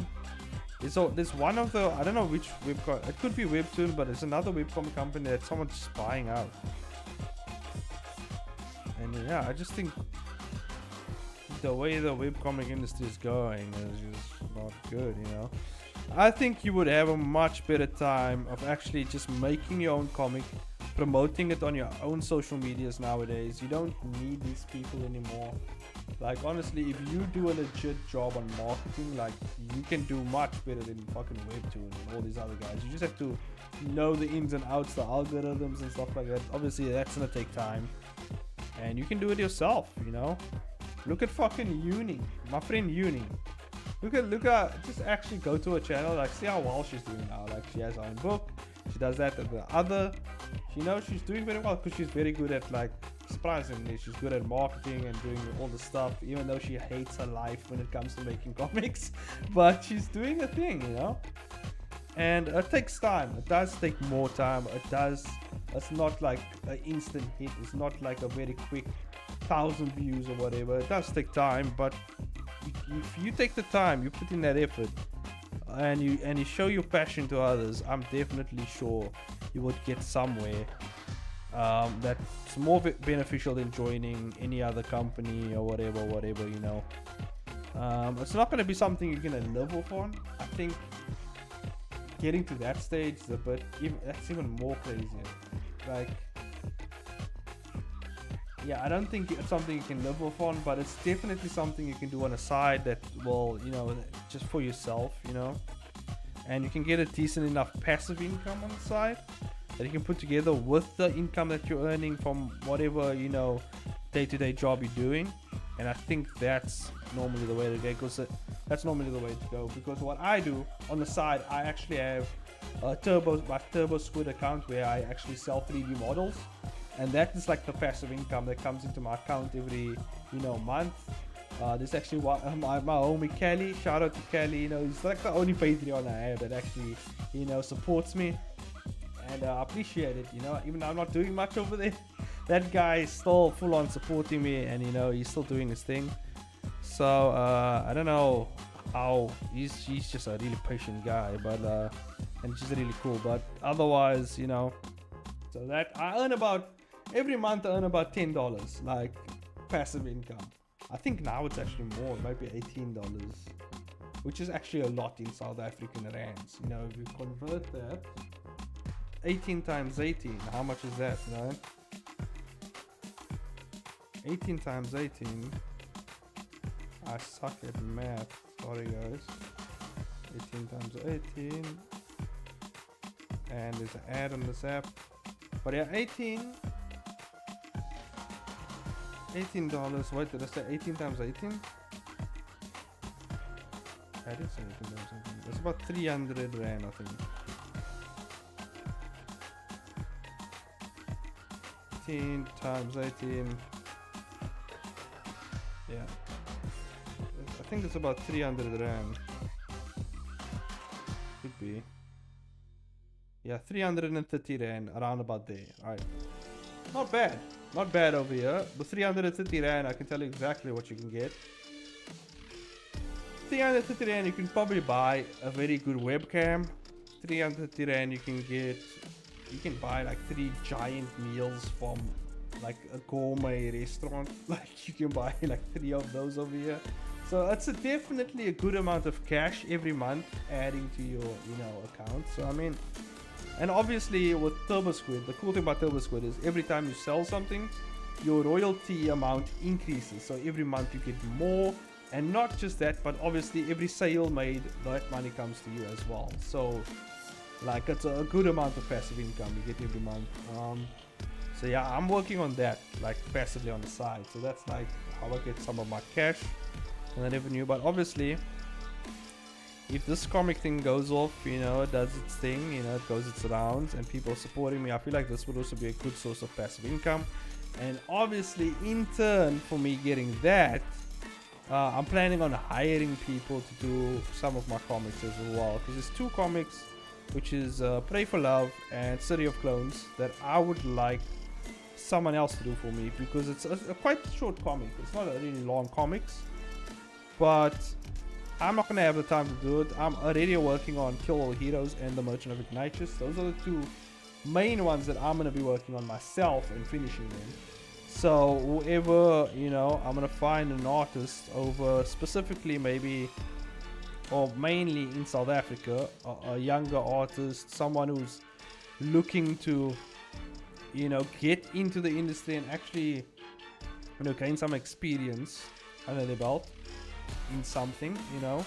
There's one of the, I don't know which webcomic, it could be Webtoon, but it's another webcomic company that someone's just buying out. And yeah, I just think the way the webcomic industry is going is just not good, you know. I think you would have a much better time of actually just making your own comic, promoting it on your own social medias nowadays. You don't need these people anymore. Like, honestly, if you do a legit job on marketing, like, you can do much better than fucking Webtoon and all these other guys. You just have to know the ins and outs, the algorithms and stuff like that. Obviously, that's gonna take time. And you can do it yourself, you know? Look at fucking Uni, my friend Uni. Look at, just actually go to her channel, like, see how well she's doing now. Like, she has her own book, she does that and the other. She knows she's doing very well because she's very good at, like, surprisingly, she's good at marketing and doing all the stuff, even though she hates her life when it comes to making comics. But she's doing a thing, you know? And it takes time. It does take more time. It's not like an instant hit. It's not like a very quick 1,000 views or whatever. It does take time, but if you take the time, you put in that effort, and you show your passion to others, I'm definitely sure you would get somewhere that's more beneficial than joining any other company or whatever, you know. It's not going to be something you're going to live off on. I think getting to that stage is a bit, that's even more crazier. Like, yeah, I don't think it's something you can live off on, but it's definitely something you can do on a side that will, you know, just for yourself, you know. And you can get a decent enough passive income on the side that you can put together with the income that you're earning from whatever, you know, day-to-day job you're doing. And I think that's normally the way to go, because that's normally the way to go. Because what I do on the side, I actually have my Turbo Squid account where I actually sell 3D models. And that is like the passive income that comes into my account every, you know, month. There's actually one, my homie Kelly, shout out to Kelly, you know, he's like the only Patreon I have that actually, you know, supports me. And I appreciate it, you know, even though I'm not doing much over there. that guy is still full on supporting me, and you know, he's still doing his thing. So I don't know how he's just a really patient guy, but and just really cool. But otherwise, you know, so that I earn about every month. I earn about $10, like passive income. I think now it's actually more, it might be $18, which is actually a lot in South African rands. You know, if you convert that, 18 times 18, how much is that, right? 18 times 18. I suck at math. Sorry, guys. 18 times 18. And there's an ad on this app. But yeah, $18. What did I say? 18 times 18? I did say 18 times 18. That's about 300 Rand, I think. 18 times 18. Yeah. I think it's about 300 Rand. Could be. Yeah, 330 Rand, around about there. Alright. Not bad. Not bad over here. With 330 Rand, I can tell you exactly what you can get. 330 Rand, you can probably buy a very good webcam. 330 Rand, you can buy like 3 giant meals from like a gourmet restaurant. Like you can buy like 3 of those over here. So it's definitely a good amount of cash every month adding to your, you know, account. So I mean, and obviously with Turbo Squid, the cool thing about Turbo Squid is every time you sell something, your royalty amount increases. So every month you get more, and not just that, but obviously every sale made, that money comes to you as well. So like it's a good amount of passive income you get every month. So yeah, I'm working on that like passively on the side. So that's like how I get some of my cash and the revenue. But obviously, if this comic thing goes off, you know, it does its thing, you know, it goes its rounds and people supporting me, I feel like this would also be a good source of passive income. And obviously in turn for me getting that, I'm planning on hiring people to do some of my comics as well, because there's 2 comics, which is Pray for Love and City of Clones, that I would like someone else to do for me, because it's a quite short comic. It's not a really long comics, but I'm not gonna have the time to do it. I'm already working on Kill All Heroes and The Merchant of Ignatius. Those are the 2 main ones that I'm gonna be working on myself and finishing them. So whoever, you know, I'm gonna find an artist over specifically maybe, or mainly in South Africa, a younger artist, someone who's looking to, you know, get into the industry and actually, you know, gain some experience under their belt in something, you know.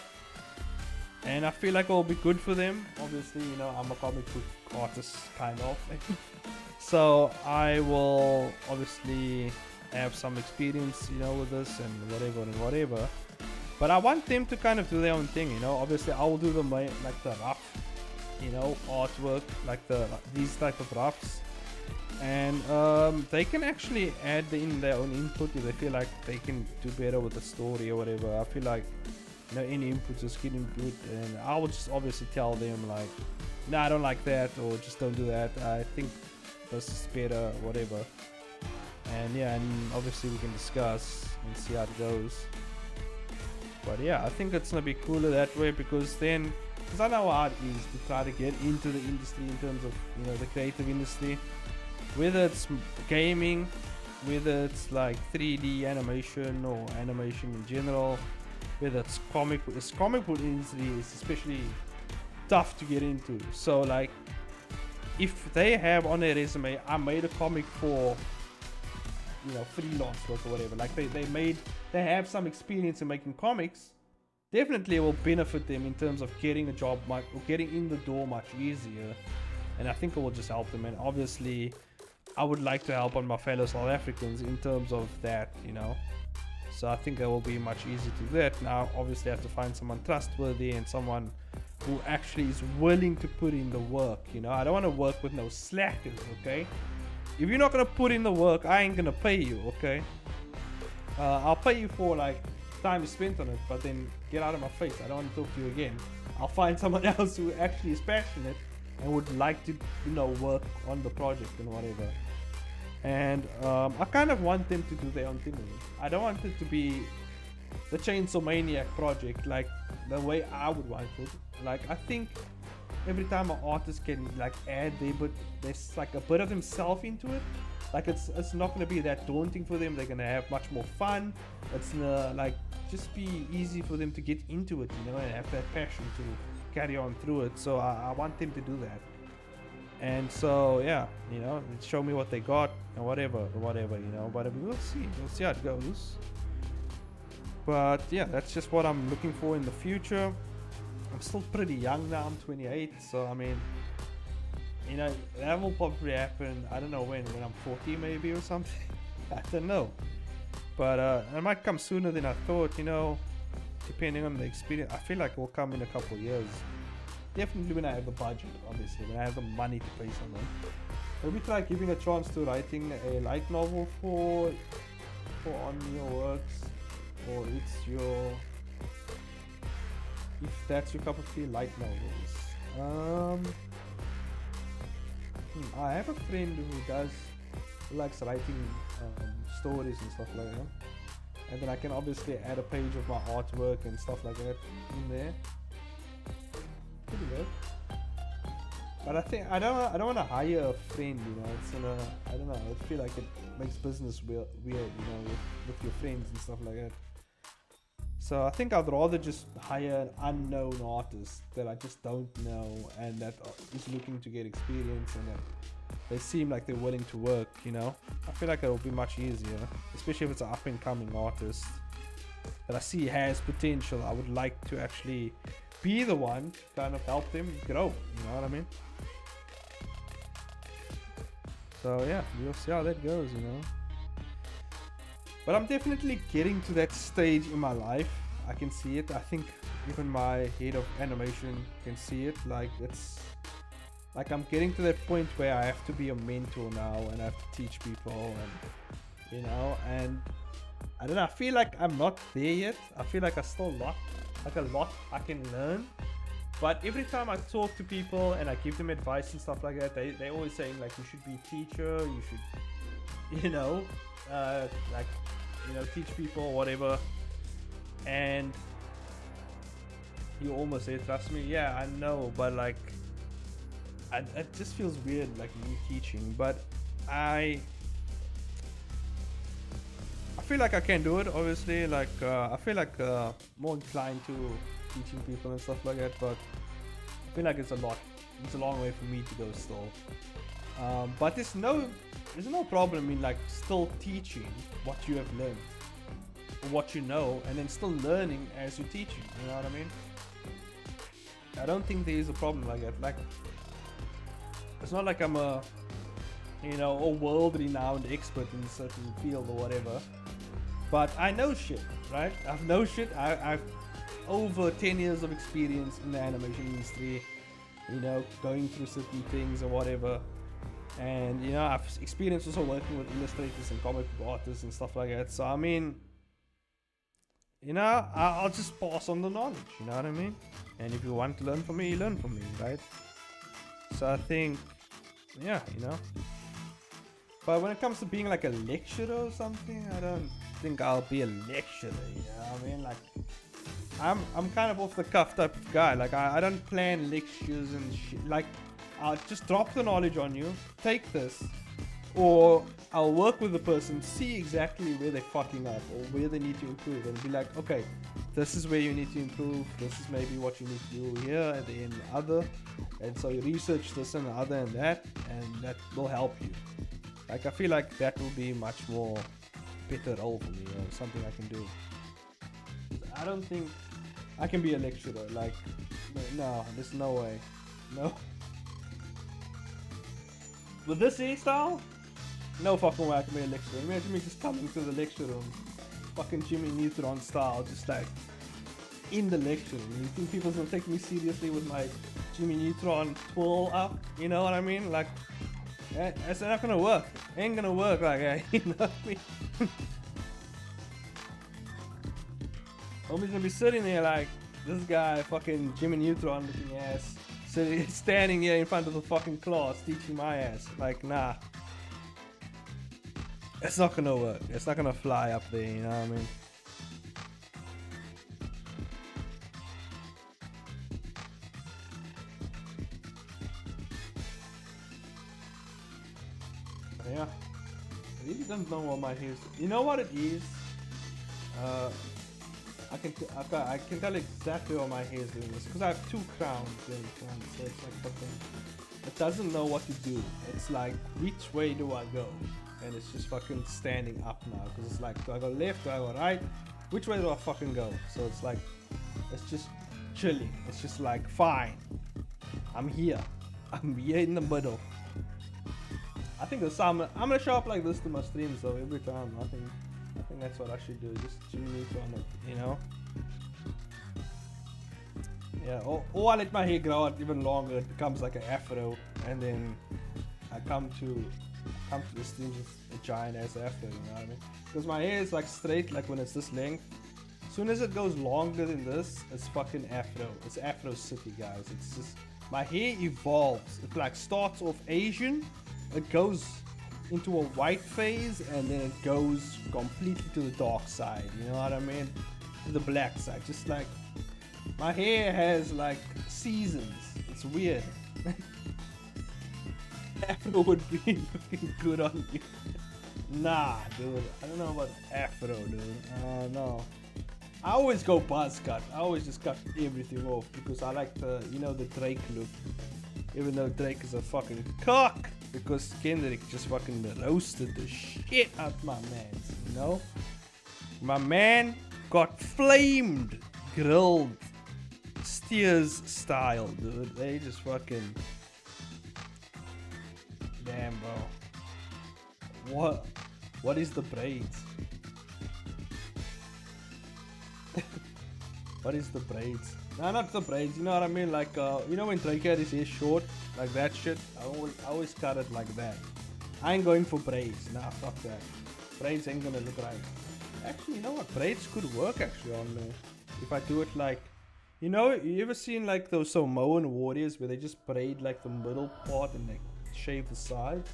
And I feel like it'll be good for them. Obviously, you know, I'm a comic book artist kind of. So I will obviously have some experience, you know, with this and whatever. But I want them to kind of do their own thing, you know. Obviously, I will do the like the rough, you know, artwork, like these type of roughs, and they can actually add in their own input if they feel like they can do better with the story or whatever. I feel like, you know, any input is getting good, and I will just obviously tell them like, no, I don't like that, or just don't do that. I think this is better, whatever. And yeah, and obviously we can discuss and see how it goes. But yeah, I think it's gonna be cooler that way, because I know how it is to try to get into the industry in terms of, you know, the creative industry, whether it's gaming, whether it's like 3D animation or animation in general, whether it's comic book industry is especially tough to get into. So like, if they have on their resume, I made a comic for, you know, freelance work or whatever, like they have some experience in making comics, definitely it will benefit them in terms of getting a job or getting in the door much easier. And I think it will just help them. And obviously I would like to help on my fellow South Africans in terms of that, you know. So I think it will be much easier to do that. Now obviously I have to find someone trustworthy and someone who actually is willing to put in the work, you know. I don't want to work with no slackers, okay? If you're not gonna put in the work, I ain't gonna pay you, okay? I'll pay you for like time spent on it, but then get out of my face. I don't want to talk to you again. I'll find someone else who actually is passionate and would like to, you know, work on the project and whatever. And I kind of want them to do their own thing with it. I don't want it to be the Chainsaw Maniac project like the way I would want it. Like I think every time an artist can like add there's like a bit of himself into it, like it's not gonna be that daunting for them. They're gonna have much more fun. It's gonna like just be easy for them to get into it, you know, and have that passion to carry on through it. So I want them to do that. And so yeah, you know, show me what they got and whatever, you know. But we'll see how it goes. But yeah, that's just what I'm looking for in the future. I'm still pretty young now. I'm 28, so I mean, you know, that will probably happen. I don't know when I'm 40 maybe or something. I don't know. But it might come sooner than I thought. You know, depending on the experience. I feel like it will come in a couple of years. Definitely when I have the budget, obviously, when I have the money to pay someone. Maybe try giving a chance to writing a light novel for on your works, or if that's your cup of tea, light novels. I have a friend who likes writing stories and stuff like that, and then I can obviously add a page of my artwork and stuff like that in there. Pretty good. But I think I don't want to hire a friend, you know. It's gonna, I don't know, I feel like it makes business weird, you know, with your friends and stuff like that. So I think I'd rather just hire an unknown artist that I just don't know and that is looking to get experience, and that they seem like they're willing to work, you know. I feel like it'll be much easier, especially if it's an up and coming artist that I see has potential. I would like to actually be the one to kind of help them grow, you know what I mean? So yeah, we'll see how that goes, you know. But I'm definitely getting to that stage in my life. I can see it. I think even my head of animation can see it. Like it's like I'm getting to that point where I have to be a mentor now, and I have to teach people, and you know, and I don't know, I feel like I'm not there yet. I feel like I still a lot I can learn. But every time I talk to people and I give them advice and stuff like that, they always saying like, you should be a teacher, you should, you know, like, you know, teach people, whatever. And you almost say, trust me, yeah, I know, but like, it just feels weird, like me teaching. But I feel like I can do it, obviously. Like I feel like more inclined to teaching people and stuff like that, but I feel like it's a long way for me to go still. But there's no problem in like still teaching what you have learned, or what you know, and then still learning as you're teaching, you know what I mean? I don't think there is a problem like that. Like, it's not like I'm a, you know, a world renowned expert in a certain field or whatever, but I know shit, right? I've know shit. I've over 10 years of experience in the animation industry, you know, going through certain things or whatever. And you know, I've experienced also working with illustrators and comic book artists and stuff like that. So I mean, you know, I'll just pass on the knowledge, you know what I mean? And if you want to learn from me, you learn from me, right? So I think, yeah, you know. But when it comes to being like a lecturer or something, I don't think I'll be a lecturer, you know what I mean? Like, I'm kind of off the cuff type of guy. Like, I don't plan lectures and shit. Like, I'll just drop the knowledge on you, take this, or I'll work with the person, see exactly where they're fucking up or where they need to improve, and be like, okay, this is where you need to improve, this is maybe what you need to do here, and then other, and so you research this and the other and that will help you. Like, I feel like that will be much more better role for me, or something I can do. I don't think I can be a lecturer. Like, no, there's no way. No. With this hairstyle, no fucking way I can be a lecturer. Imagine me just coming to the lecture room, fucking Jimmy Neutron style, just like in the lecture room. You think people's gonna take me seriously with my Jimmy Neutron twirl up? You know what I mean? Like, it's not gonna work. It ain't gonna work. Like, you know what I mean? Homie's gonna be sitting there like, this guy, fucking Jimmy Neutron looking ass, standing here in front of the fucking class teaching my ass. Like, nah. It's not gonna work. It's not gonna fly up there, you know what I mean? Yeah. I really don't know what my hair is. You know what it is? I can tell exactly what my hair is doing this because I have two crowns in front, so it's like fucking. It doesn't know what to do. It's like, which way do I go? And it's just fucking standing up now because it's like, do I go left? Do I go right? Which way do I fucking go? So it's like, it's just chilling. It's just like, fine. I'm here. I'm here in the middle. I think this time I'm gonna show up like this to my streams though every time. I think that's what I should do. Just unique on it, you know. Yeah, or I let my hair grow out even longer. It becomes like an afro, and then I come to the streams with a giant ass afro. You know what I mean? Because my hair is like straight, like when it's this length. As soon as it goes longer than this, it's fucking afro. It's Afro City, guys. It's just my hair evolves. It like starts off Asian. It goes into a white phase and then it goes completely to the dark side, you know what I mean? To the black side. Just like my hair has like seasons. It's weird. Afro would be looking good on you. Nah, dude. I don't know about Afro, dude. No. I always go buzz cut. I always just cut everything off because I like the, you know, the Drake look. Even though Drake is a fucking cock. Because Kendrick just fucking roasted the shit out my man, you know? My man got flamed, grilled, Steers style, dude. They just fucking... Damn, bro. What is the braids? What is the braids? Nah, not the braids, you know what I mean? Like, you know when Drake had his hair short? Like that shit? I always cut it like that. I ain't going for braids. Nah, fuck that. Braids ain't gonna look right. Actually, you know what? Braids could work actually on me. If I do it like... You know, you ever seen like those Samoan warriors where they just braid like the middle part and they shave the sides?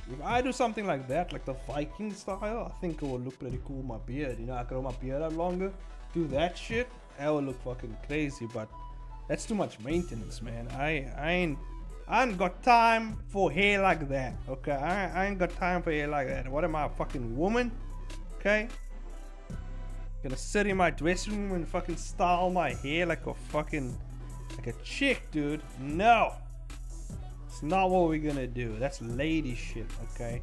If I do something like that, like the Viking style, I think it will look pretty cool with my beard. You know, I grow my beard out longer. Do that shit. That will look fucking crazy, but that's too much maintenance, man. I ain't got time for hair like that, okay? I ain't got time for hair like that. What am I, a fucking woman? Okay? Gonna sit in my dressing room and fucking style my hair like a fucking, like a chick, dude. No! It's not what we're gonna do. That's lady shit, okay?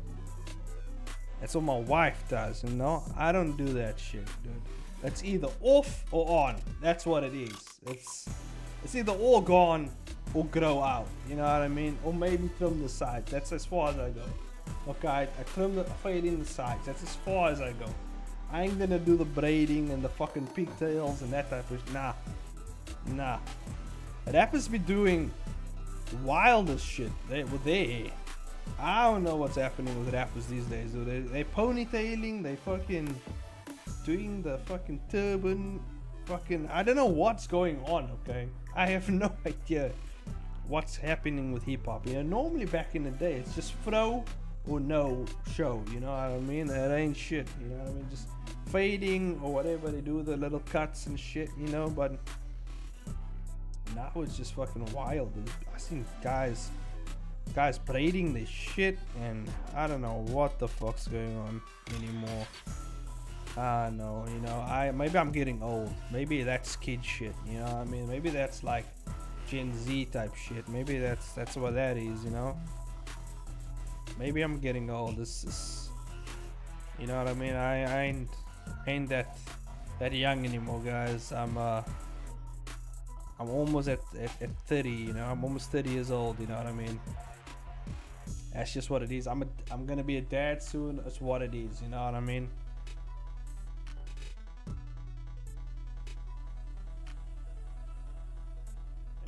That's what my wife does, you know? I don't do that shit, dude. It's either off or on. That's what it is. It's either all gone or grow out. You know what I mean? Or maybe trim the sides. That's as far as I go. Okay, I trim the fade in the sides. That's as far as I go. I ain't gonna do the braiding and the fucking pigtails and that type of nah. Nah. Rappers be doing wildest shit with their hair. I don't know what's happening with rappers these days. They ponytailing, they fucking doing the fucking turban, fucking, I don't know what's going on, okay? I have no idea what's happening with hip hop. You know, normally back in the day, it's just throw or no show, you know what I mean? That ain't shit, you know what I mean? Just fading or whatever they do, the little cuts and shit, you know, but now it's just fucking wild, dude. I seen guys braiding this shit and I don't know what the fuck's going on anymore. No, you know, maybe I'm getting old. Maybe that's kid shit, you know what I mean? Maybe that's like Gen Z type shit. Maybe that's what that is, you know? Maybe I'm getting old. This is, you know what I mean? I ain't that young anymore, guys. I'm almost at 30, you know? I'm almost 30 years old, you know what I mean? That's just what it is. I'm gonna be a dad soon. That's what it is, you know what I mean?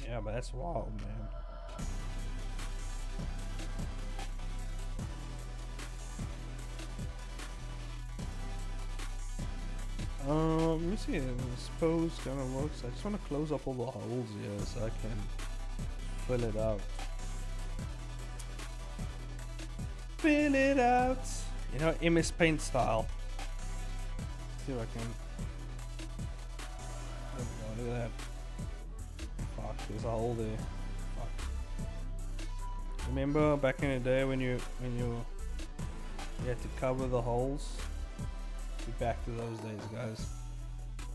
Yeah, but that's wild, man. Let me see. I suppose kind of works. I just want to close up all the holes here so I can fill it out. Fill it out. You know, MS Paint style. See if I can. There we go, look at that. Fuck, there's a hole there. Fuck. Remember back in the day when you had to cover the holes? We're back to those days, guys.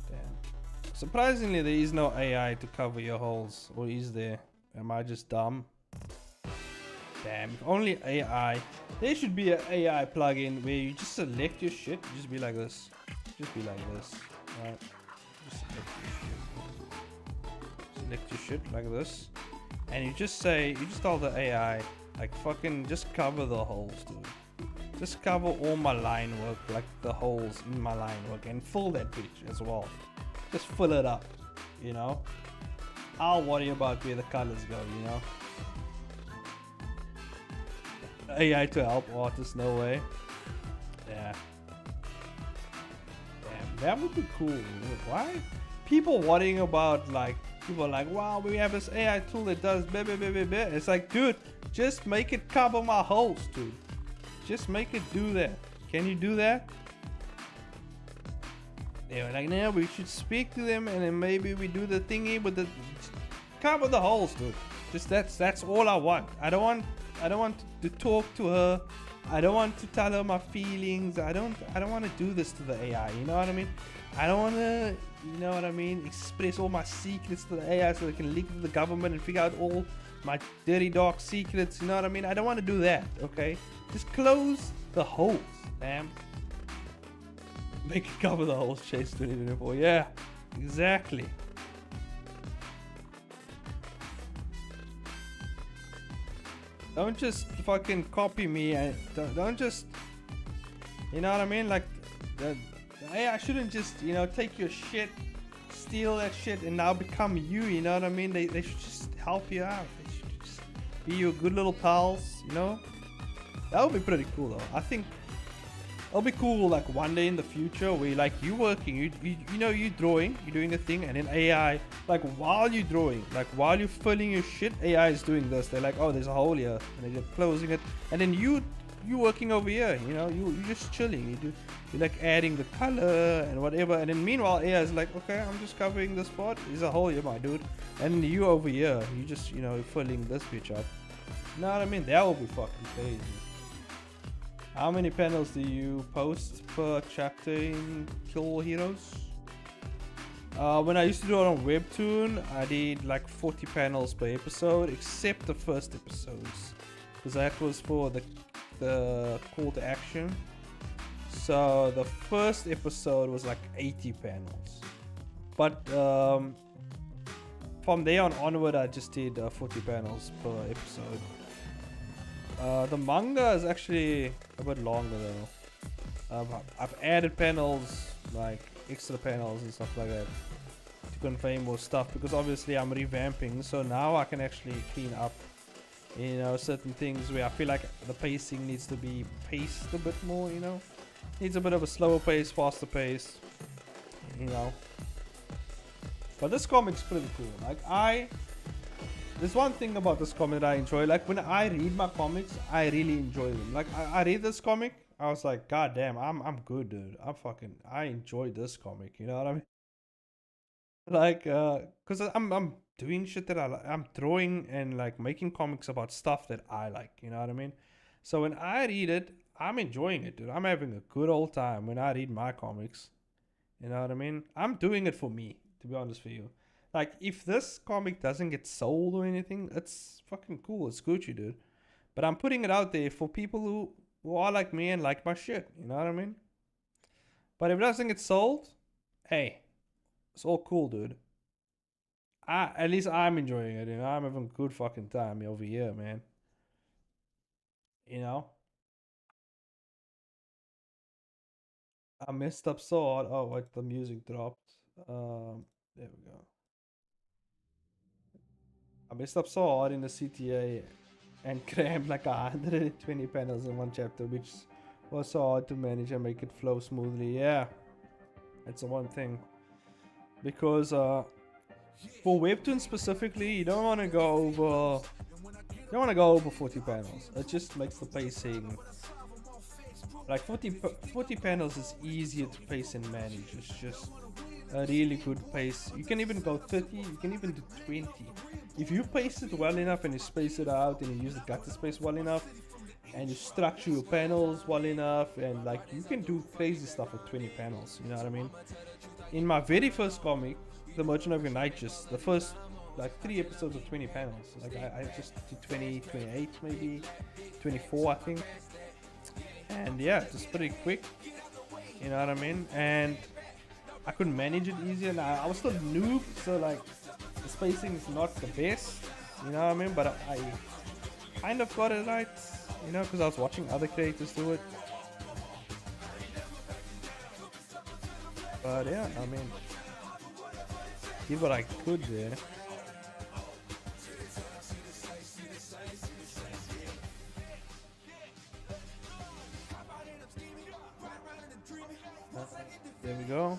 Damn. Surprisingly, there is no AI to cover your holes, or is there? Am I just dumb? Damn, if only AI. There should be an AI plugin where you just select your shit. Just be like this. Just be like this. Right? Just select your shit. Select your shit like this. And you just say, you just tell the AI, like fucking just cover the holes, dude. Just cover all my line work, like the holes in my line work, and fill that bitch as well. Just fill it up, you know. I'll worry about where the colors go, you know. AI to help artists, no way. Yeah. Damn, that would be cool. Why? People worrying about, like, people are like, wow, we have this AI tool that does blah, blah, blah, blah, blah. It's like, dude, just make it cover my holes, dude. Just make it do that. Can you do that? They were like, no, we should speak to them and then maybe we do the thingy with the cover the holes, dude. Just that's all I want. I don't want to talk to her. I don't want to tell her my feelings. I don't want to do this to the AI. You know what I mean? I don't want to, you know what I mean, express all my secrets to the AI so they can leak to the government and figure out all my dirty dark secrets. You know what I mean? I don't want to do that. Okay, just close the holes, damn. Make it cover the holes. Chase 2024. Yeah, exactly. Don't just fucking copy me and don't just, you know what I mean? Like, the AI shouldn't just, you know, take your shit, steal that shit, and now become you. You know what I mean? They should just help you out. They should just be your good little pals. You know, that would be pretty cool though. I think it'll be cool, like one day in the future where like you working, you know, you drawing, you're doing a thing, and then AI, like while you're drawing, like while you're filling your shit, AI is doing this. They're like, oh, there's a hole here, and they're just closing it, and then you working over here, you know, you just chilling, you're like adding the color and whatever, and then meanwhile AI is like, okay, I'm just covering this part, there's a hole here, my dude, and you over here, you just, you know, filling this bitch up. You know what I mean? That would be fucking crazy. How many panels do you post per chapter in Kill Heroes? When I used to do it on Webtoon, I did like 40 panels per episode, except the first episodes, because that was for the call to action. So the first episode was like 80 panels, but from there onward, I just did 40 panels per episode. The manga is actually a bit longer though. I've added panels, like extra panels and stuff like that, to convey more stuff, because obviously I'm revamping, so now I can actually clean up, you know, certain things where I feel like the pacing needs to be paced a bit more, you know, needs a bit of a slower pace, faster pace, you know. But this comic's pretty cool. Like, there's one thing about this comic that I enjoy. Like, when I read my comics, I really enjoy them. Like, I read this comic, I was like, god damn, I'm good, dude. I enjoy this comic, you know what I mean? Like, cause I'm doing shit that I like. I'm drawing and like making comics about stuff that I like, you know what I mean? So when I read it, I'm enjoying it, dude. I'm having a good old time when I read my comics. You know what I mean? I'm doing it for me, to be honest with you. Like, if this comic doesn't get sold or anything, it's fucking cool. It's Gucci, dude. But I'm putting it out there for people who are like me and like my shit. You know what I mean? But if it doesn't get sold, hey, it's all cool, dude. At least I'm enjoying it, you know? I'm having a good fucking time over here, man. You know? I messed up so hard. Oh, wait, the music dropped. There we go. I messed up so hard in the CTA and crammed like 120 panels in one chapter, which was so hard to manage and make it flow smoothly. Yeah, it's the one thing. Because for Webtoon specifically, you don't want to go over 40 panels. It just makes the pacing Like 40 panels is easier to pace and manage. It's just a really good pace. You can even go 30, you can even do 20. If you pace it well enough and you space it out and you use the gutter space well enough and you structure your panels well enough, and like you can do crazy stuff with 20 panels, you know what I mean? In my very first comic, The Merchant of United, the first like 3 episodes of 20 panels. Like I just did 20, 28 maybe, 24 I think. And yeah, it's pretty quick, you know what I mean? And I could manage it easier. And I was still a noob, so like the spacing is not the best, you know what I mean? But I kind of got it right, you know, because I was watching other creators do it. But yeah, I mean, did what I could there. There we go.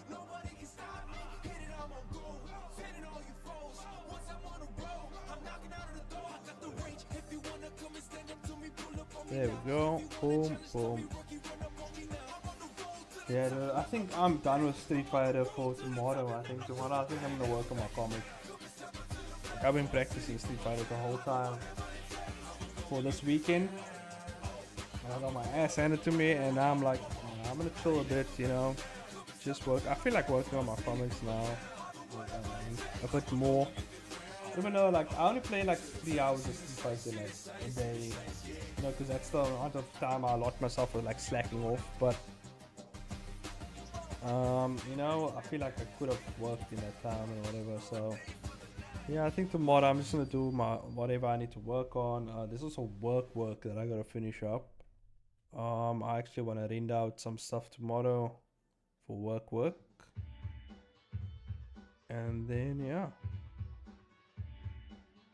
There we go. Boom, boom. Yeah, dude, I think I'm done with Street Fighter for tomorrow. I think I'm gonna work on my comic. Like, I've been practicing Street Fighter the whole time for this weekend. I got my ass handed to me, and now I'm like, I'm gonna chill a bit, you know, just work. I feel like working on my comics now, a bit more. Even though like I only play like 3 hours of Street Fighter like a day, you know, because that's the amount of time I allot myself with like slacking off. But you know, I feel like I could have worked in that time or whatever. So yeah, I think tomorrow I'm just gonna do my whatever I need to work on. There's also work that I gotta finish up. I actually want to render out some stuff tomorrow for work, and then yeah.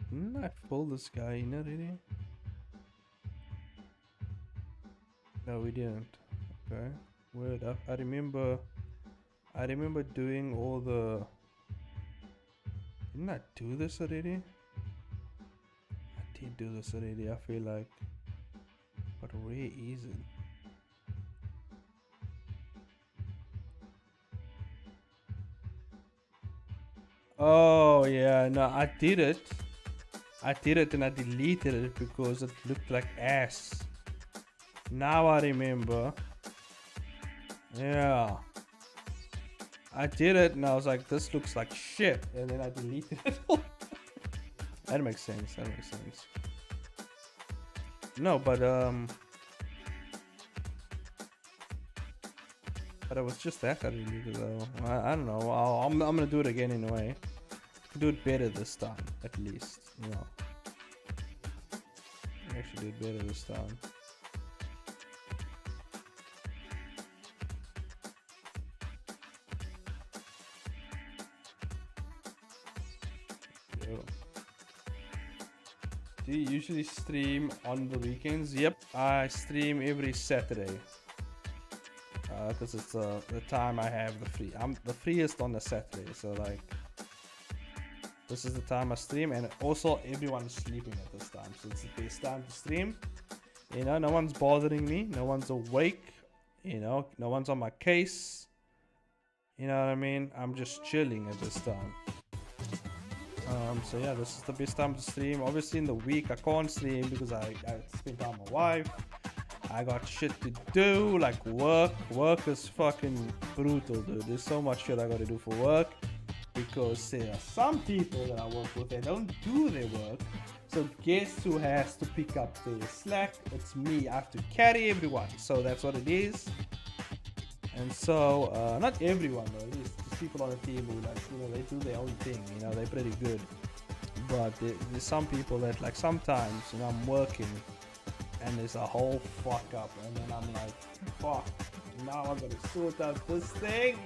Didn't I pull this guy in already? No, we didn't. Okay, word up. I remember doing all the. Didn't I do this already? I did do this already. I feel like. But where is it? Oh yeah, no, I did it and I deleted it because it looked like ass. Now I remember. Yeah. I did it and I was like, this looks like shit, and then I deleted it. That makes sense. No, but it was just that I deleted though. I don't know. I'm gonna do it again anyway. Do it better this time, at least. You know. Actually, do it better this time. Yo. Do you usually stream on the weekends? Yep, I stream every Saturday. Because it's the time I have the free. I'm the freest on the Saturday, so like this is the time I stream, and also everyone's sleeping at this time, so it's the best time to stream. You know, no one's bothering me, no one's awake, you know, no one's on my case. You know what I mean? I'm just chilling at this time. So yeah, this is the best time to stream. Obviously in the week I can't stream because I spend time with my wife. I got shit to do, like work. Work is fucking brutal, dude. There's so much shit I gotta do for work because there are some people that I work with, they don't do their work. So guess who has to pick up their slack? It's me. I have to carry everyone. So that's what it is. And so, not everyone though. There's people on the team who like, you know, they do their own thing. You know, they're pretty good. But there's some people that like sometimes, you know, I'm working and there's a whole fuck up, and then I'm like, fuck, now I gotta sort out this thing,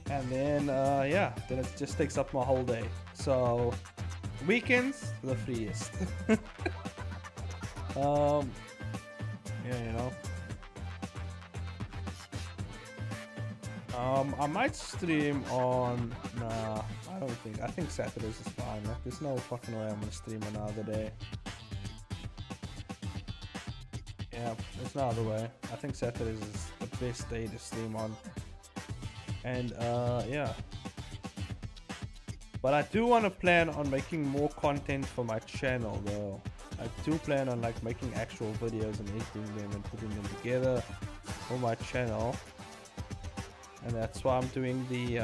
and then yeah, then it just takes up my whole day. So weekends, the freest. Yeah, you know. I might stream on. Nah, I don't think. I think Saturdays is fine. Like, there's no fucking way I'm gonna stream another day. Yeah, it's no other way. I think Saturdays is the best day to stream on. And yeah. But I do want to plan on making more content for my channel though. I do plan on like making actual videos and editing them and putting them together for my channel. And that's why I'm doing the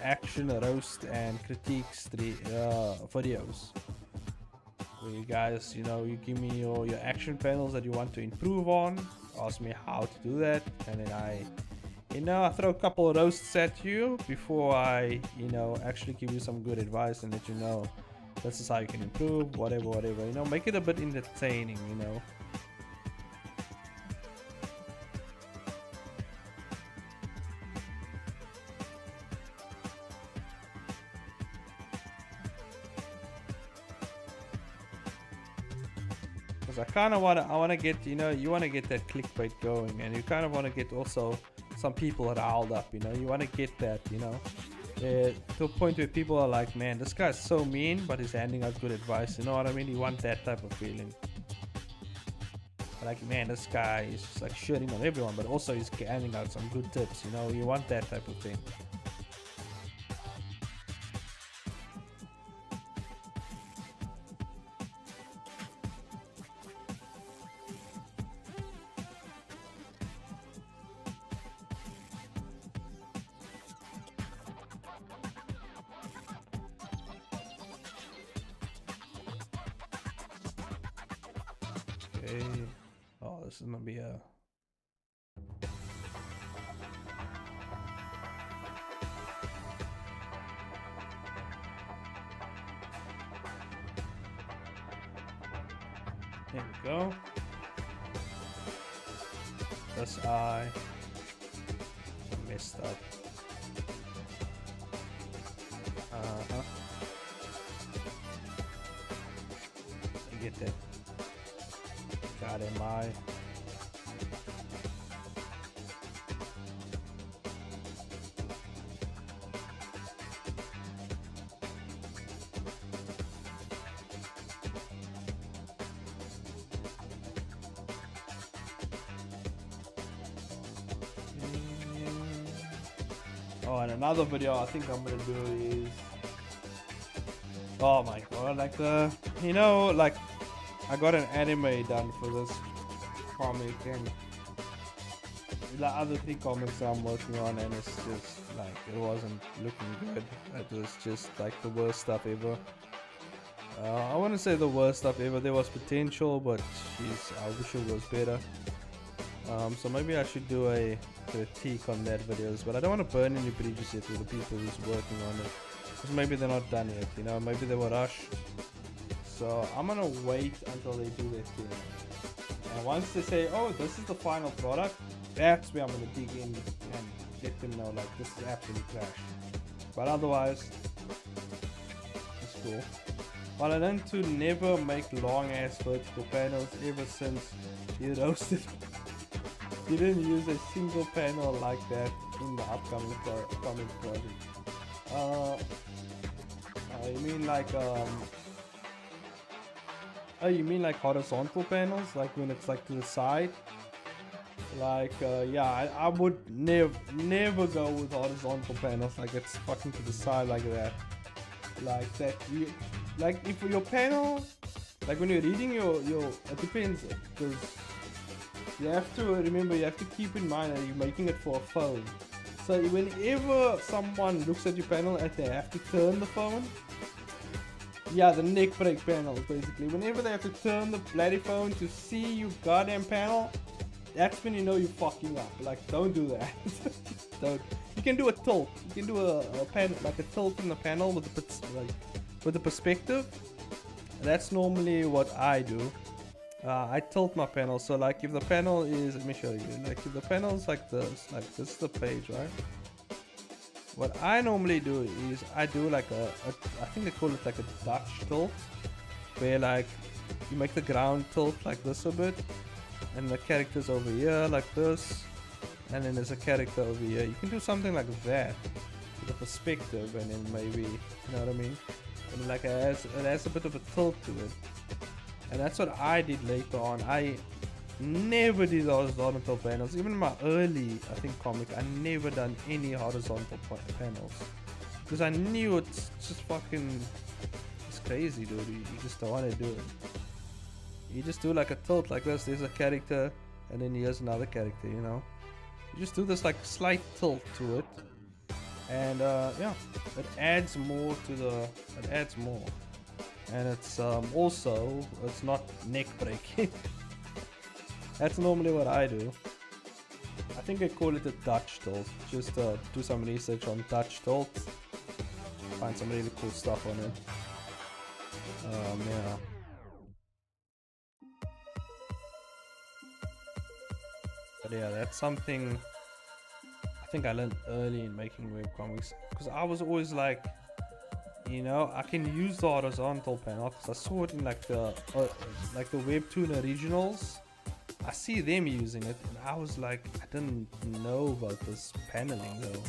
action roast and critiques videos. Where you guys, you know, you give me your action panels that you want to improve on, ask me how to do that, and then I throw a couple of roasts at you before I, actually give you some good advice and let you know this is how you can improve, whatever, make it a bit entertaining, Because I kind of I want to get, you want to get that clickbait going, and you kind of want to get also some people riled up, you want to get that, to a point where people are like, man, this guy's so mean, but he's handing out good advice, you know what I mean? You want that type of feeling. Like, man, this guy is just like shitting on everyone, but also he's handing out some good tips, you want that type of thing. Okay. Oh, this is gonna be a... There we go. This eye messed up. You get that. God am I. Oh, and another video I think I'm gonna do is, oh my god, like like I got an anime done for this comic, and the other 3 comics I'm working on, and it's just like, it wasn't looking good. It was just like the worst stuff ever. I wouldn't say the worst stuff ever. There was potential, but jeez, I wish it was better. So maybe I should do a critique on that videos, but I don't want to burn any bridges yet with the people who's working on it, because maybe they're not done yet, maybe they were rushed. So I'm gonna wait until they do their thing, and once they say, oh, this is the final product, that's where I'm gonna dig in and let them know like this is absolutely trash. But otherwise, it's cool. But I learned to never make long ass vertical panels ever since you roasted. You didn't use a single panel like that in the upcoming project. You mean like oh, you mean like horizontal panels, like when it's like to the side? Like yeah, I would never go with horizontal panels, like it's fucking to the side like that. Like that, like if your panel, like when you're reading your it depends, because you have to remember, you have to keep in mind that you're making it for a phone. So whenever someone looks at your panel and they have to turn the phone, yeah, the neck break panel basically. Whenever they have to turn the bloody phone to see your goddamn panel, that's when you know you're fucking up. Like, don't do that. Don't. You can do a tilt. You can do a pen, like a tilt in the panel with the perspective. That's normally what I do. I tilt my panel, so like if the panel is, let me show you, like if the panel is like this is the page, right? What I normally do is I do like I think they call it like a Dutch tilt, where like you make the ground tilt like this a bit, and the characters over here like this, and then there's a character over here. You can do something like that with a perspective, and then maybe, you know what I mean? And like it has a bit of a tilt to it. And that's what I did later on. I never did horizontal panels. Even in my early, I think, comic, I never done any horizontal panels. Because I knew it's just fucking... It's crazy, dude. You just don't want to do it. You just do like a tilt like this. There's a character, and then here's another character, you know. You just do this like slight tilt to it. And yeah, it adds more to the... It adds more. And it's also, it's not neck breaking. That's normally what I do. I think they call it a Dutch tilt. Just do some research on Dutch tilt. Find some really cool stuff on it. Yeah. But yeah, that's something I think I learned early in making webcomics. Because I was always like, you know, I can use the horizontal panel. Because I saw it in like the Webtoon originals. I see them using it, and I was like, I didn't know about this paneling though.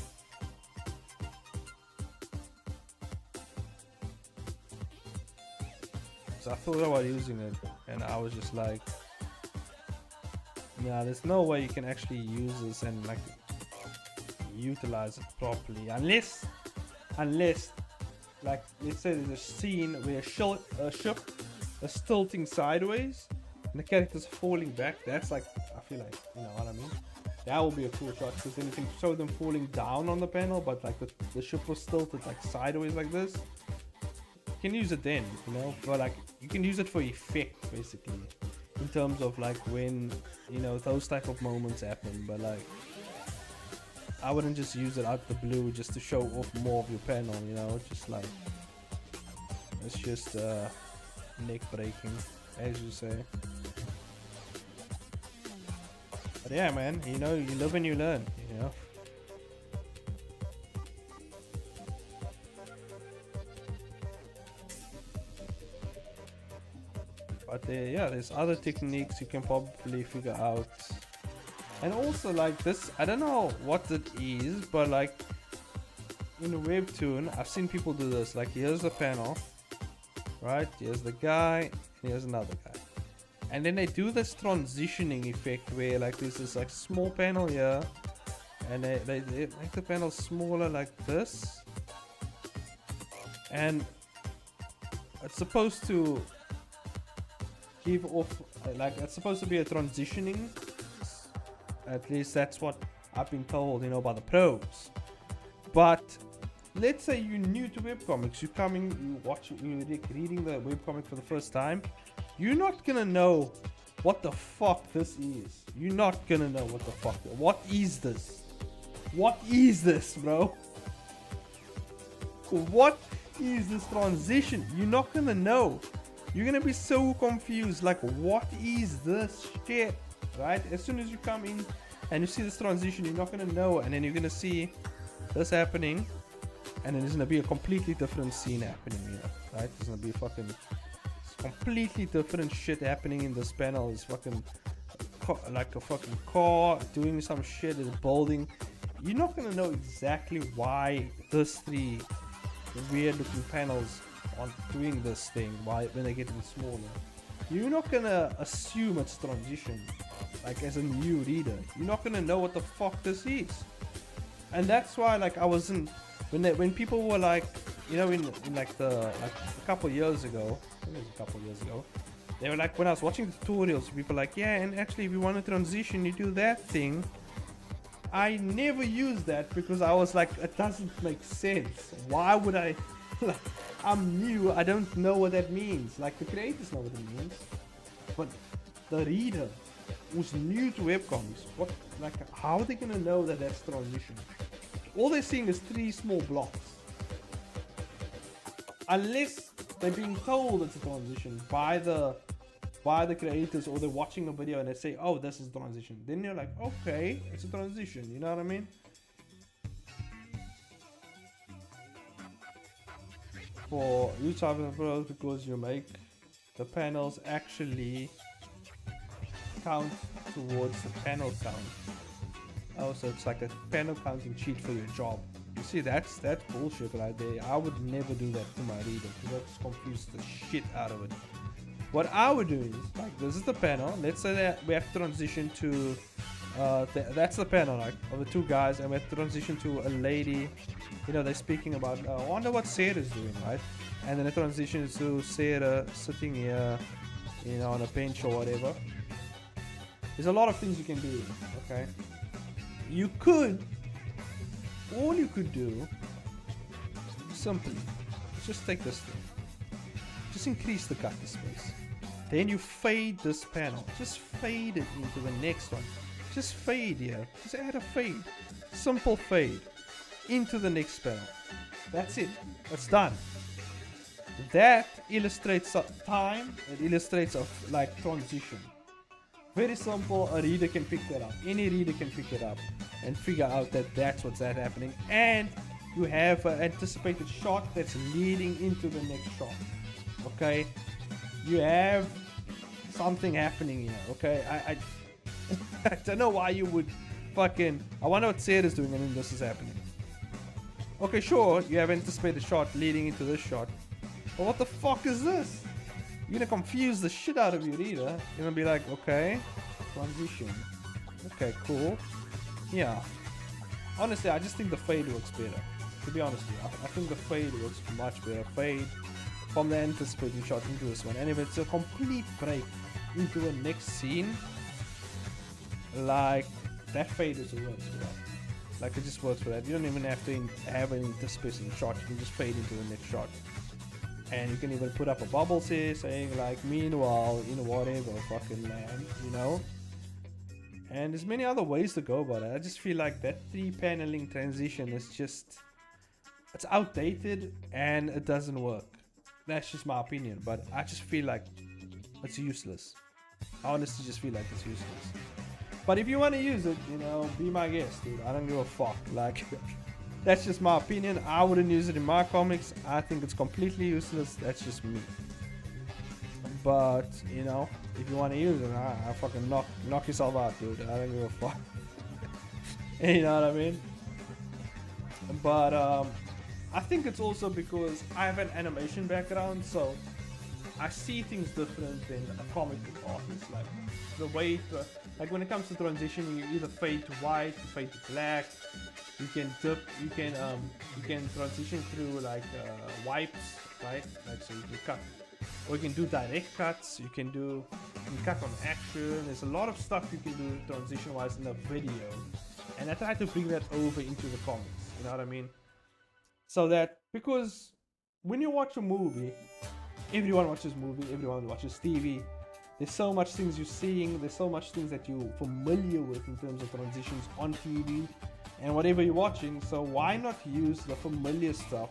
So I thought about using it, and I was just like, yeah, there's no way you can actually use this and like utilize it properly, unless like, let's say there's a scene where a ship is tilting sideways and the character's falling back. That's like, I feel like, you know what I mean? That will be a cool shot, because then you can show them falling down on the panel, but like the ship was tilted like sideways like this. You can use it then, you know, but like you can use it for effect basically, in terms of like when, you know, those type of moments happen. But like, I wouldn't just use it out the blue just to show off more of your panel, you know. Just like, it's just neck breaking, as you say. But yeah, man, you know, you live and you learn, you know. But yeah, there's other techniques you can probably figure out. And also like this, I don't know what it is, but like in a webtoon, I've seen people do this. Like, here's the panel, right? Here's the guy, and here's another guy. And then they do this transitioning effect where like there's this like small panel here, and they make the panel smaller like this. And it's supposed to give off, like, it's supposed to be a transitioning. At least that's what I've been told, you know, by the pros. But let's say you're new to webcomics, you're reading the webcomic for the first time. You're not gonna know what the fuck this is. You're not gonna know what the fuck. What is this? What is this, bro? What is this transition? You're not gonna know. You're gonna be so confused. Like, what is this shit? Right? As soon as you come in and you see this transition, you're not gonna know, and then you're gonna see this happening, and then there's gonna be a completely different scene happening here, right? There's gonna be fucking completely different shit happening in this panel. It's fucking like a fucking car doing some shit, is building. You're not gonna know exactly why those three weird looking panels are doing this thing, why when they're getting smaller. You're not gonna assume it's transition. Like, as a new reader, you're not gonna know what the fuck this is. And that's why, like, I wasn't, when people were like, you know, in like a couple years ago, I think it was a couple years ago, they were like, when I was watching tutorials, people were like, yeah, and actually if you want to transition, you do that thing. I never used that because I was like, it doesn't make sense. Why would I? Like, I'm new, I don't know what that means. Like, the creators know what it means, but the reader who's new to webcomics, what, like, how are they gonna know that that's transition? All they're seeing is three small blocks. Unless they're being told it's a transition by the creators, or they're watching a video and they say, oh, this is a transition. Then you're like, okay, it's a transition, you know what I mean? For you type of pros, because you make the panels actually count towards the panel count. Oh, so it's like a panel counting cheat for your job. You see, that's bullshit right there. I would never do that to my reader, because that's confused the shit out of it. What I would do is, like, this is the panel. Let's say that we have to transition to, that's the panel, like, of the two guys, and we have to transition to a lady. You know, they're speaking about, I wonder what Sarah's doing, right? And then it transitions to Sarah sitting here, you know, on a bench or whatever. There's a lot of things you can do, okay? All you could do, simply, just take this thing. Just increase the cutter space. Then you fade this panel. Just fade it into the next one. Just fade here. Just add a fade. Simple fade into the next panel. That's it. That's done. That illustrates time. It illustrates like transition. Very simple. A reader can pick that up. Any reader can pick it up and figure out that that's what's happening. And you have an anticipated shot that's leading into the next shot. Okay, you have something happening here. Okay, I I don't know why you would fucking. I wonder what Sarah's doing and then this is happening. Okay, sure, you have anticipated shot leading into this shot. But what the fuck is this? You're gonna confuse the shit out of your reader. You're gonna be like, okay, transition. Okay, cool. Yeah. Honestly, I just think the fade works better. To be honest with you, I think the fade works much better. Fade from the anticipated shot into this one. And if it's a complete break into the next scene, like, that fade just works for that. Like, it just works for that. You don't even have to have an anticipated shot. You can just fade into the next shot. And you can even put up a bubble here saying, like, meanwhile, in whatever fucking land, you know? And there's many other ways to go about it. I just feel like that 3-paneling transition is just, it's outdated and it doesn't work. That's just my opinion, but I just feel like it's useless. I honestly just feel like it's useless. But if you want to use it, you know, be my guest, dude. I don't give a fuck. Like, that's just my opinion. I wouldn't use it in my comics. I think it's completely useless. That's just me. But, you know, if you want to use it, I fucking knock yourself out, dude. I don't give a fuck. You know what I mean? But, I think it's also because I have an animation background, so I see things different than a comic book artist. Like, the way to, like, when it comes to transitioning, you either fade to white, you fade to black. You can dip, you can transition through like wipes, right? Like, so you can cut, or you can do direct cuts. You can cut on action. There's a lot of stuff you can do transition-wise in a video, and I try to bring that over into the comics. You know what I mean? So that, because when you watch a movie, everyone watches movie, everyone watches TV. There's so much things you're seeing. There's so much things that you're familiar with in terms of transitions on TV and whatever you're watching. So why not use the familiar stuff